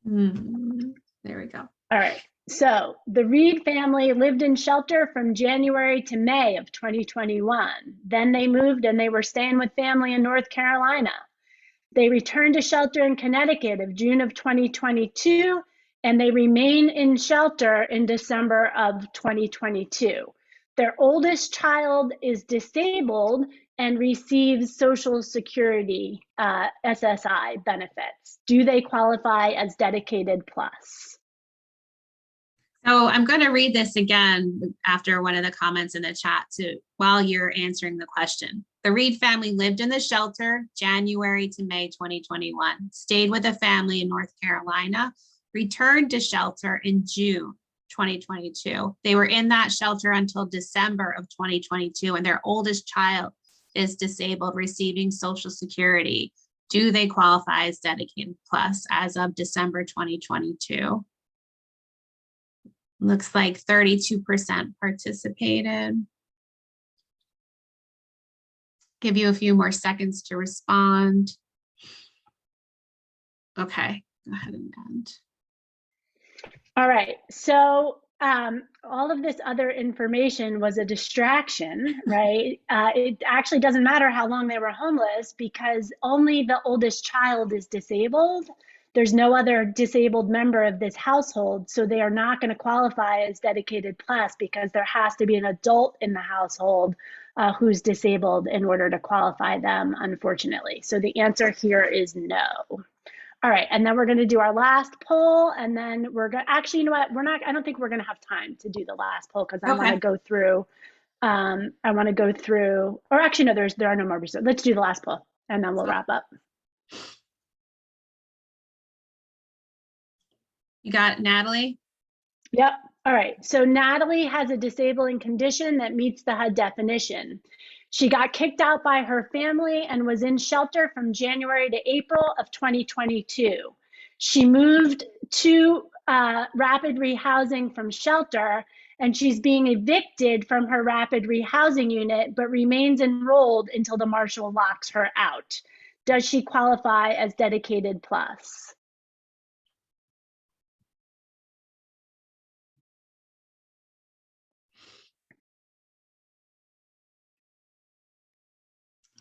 There we go. All right. So the Reed family lived in shelter from January to May of 2021. Then they moved and they were staying with family in North Carolina. They returned to shelter in Connecticut of June of 2022, and they remain in shelter in December of 2022. Their oldest child is disabled and receives Social Security SSI benefits. Do they qualify as dedicated plus? So I'm going to read this again after one of the comments in the chat while you're answering the question. The Reed family lived in the shelter January to May 2021, stayed with a family in North Carolina, returned to shelter in June 2022. They were in that shelter until December of 2022, and their oldest child is disabled, receiving Social Security. Do they qualify as dedicated plus as of December 2022? Looks like 32% participated. give you a few more seconds to respond. Okay, go ahead and end. All right, so all of this other information was a distraction, right? It actually doesn't matter how long they were homeless because only the oldest child is disabled. There's no other disabled member of this household, so they are not going to qualify as Dedicated Plus because there has to be an adult in the household who's disabled in order to qualify them, unfortunately. So the answer here is no. All right, and then we're going to do our last poll, and then we're going to, actually, you know what, I don't think we're going to have time to do the last poll because I want to go through, or actually, no, there are no more research. Let's do the last poll, and then we'll wrap up. You got it, Natalie? Yep. All right. So Natalie has a disabling condition that meets the HUD definition. She got kicked out by her family and was in shelter from January to April of 2022. She moved to rapid rehousing from shelter, and she's being evicted from her rapid rehousing unit, but remains enrolled until the marshal locks her out. Does she qualify as Dedicated Plus?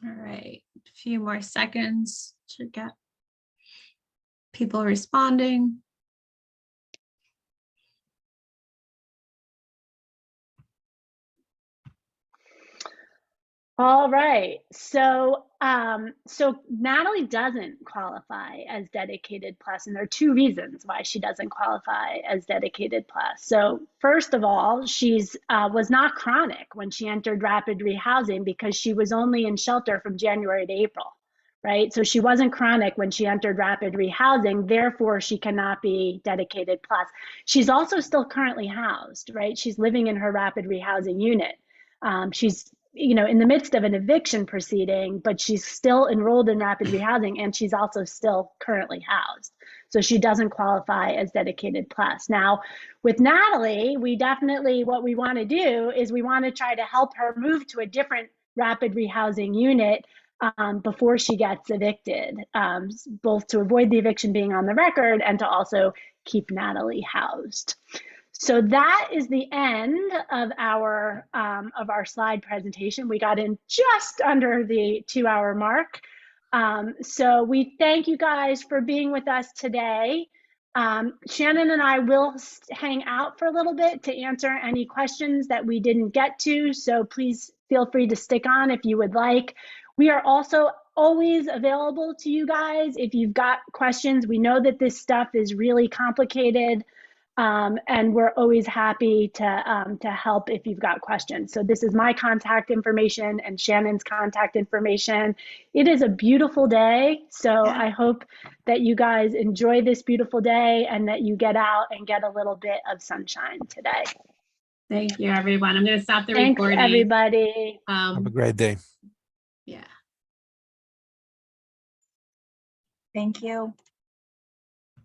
All right, a few more seconds to get people responding. All right, so Natalie doesn't qualify as Dedicated Plus, and there are two reasons why she doesn't qualify as Dedicated Plus. So first of all, she's was not chronic when she entered rapid rehousing because she was only in shelter from January to April, right? So she wasn't chronic when she entered rapid rehousing, therefore she cannot be Dedicated Plus. She's also still currently housed, right? She's living in her rapid rehousing unit. She's in the midst of an eviction proceeding, but she's still enrolled in rapid rehousing and she's also still currently housed. So she doesn't qualify as Dedicated Plus. Now, with Natalie, what we want to do is we want to try to help her move to a different rapid rehousing unit before she gets evicted, both to avoid the eviction being on the record and to also keep Natalie housed. So that is the end of our slide presentation. We got in just under the 2-hour mark. So we thank you guys for being with us today. Shannon and I will hang out for a little bit to answer any questions that we didn't get to. So please feel free to stick on if you would like. We are also always available to you guys if you've got questions. We know that this stuff is really complicated. And we're always happy to help if you've got questions. So this is my contact information and Shannon's contact information. It is a beautiful day. So I hope that you guys enjoy this beautiful day and that you get out and get a little bit of sunshine today. Thank you, everyone. I'm going to stop the recording. Thanks, everybody. Have a great day. Yeah. Thank you.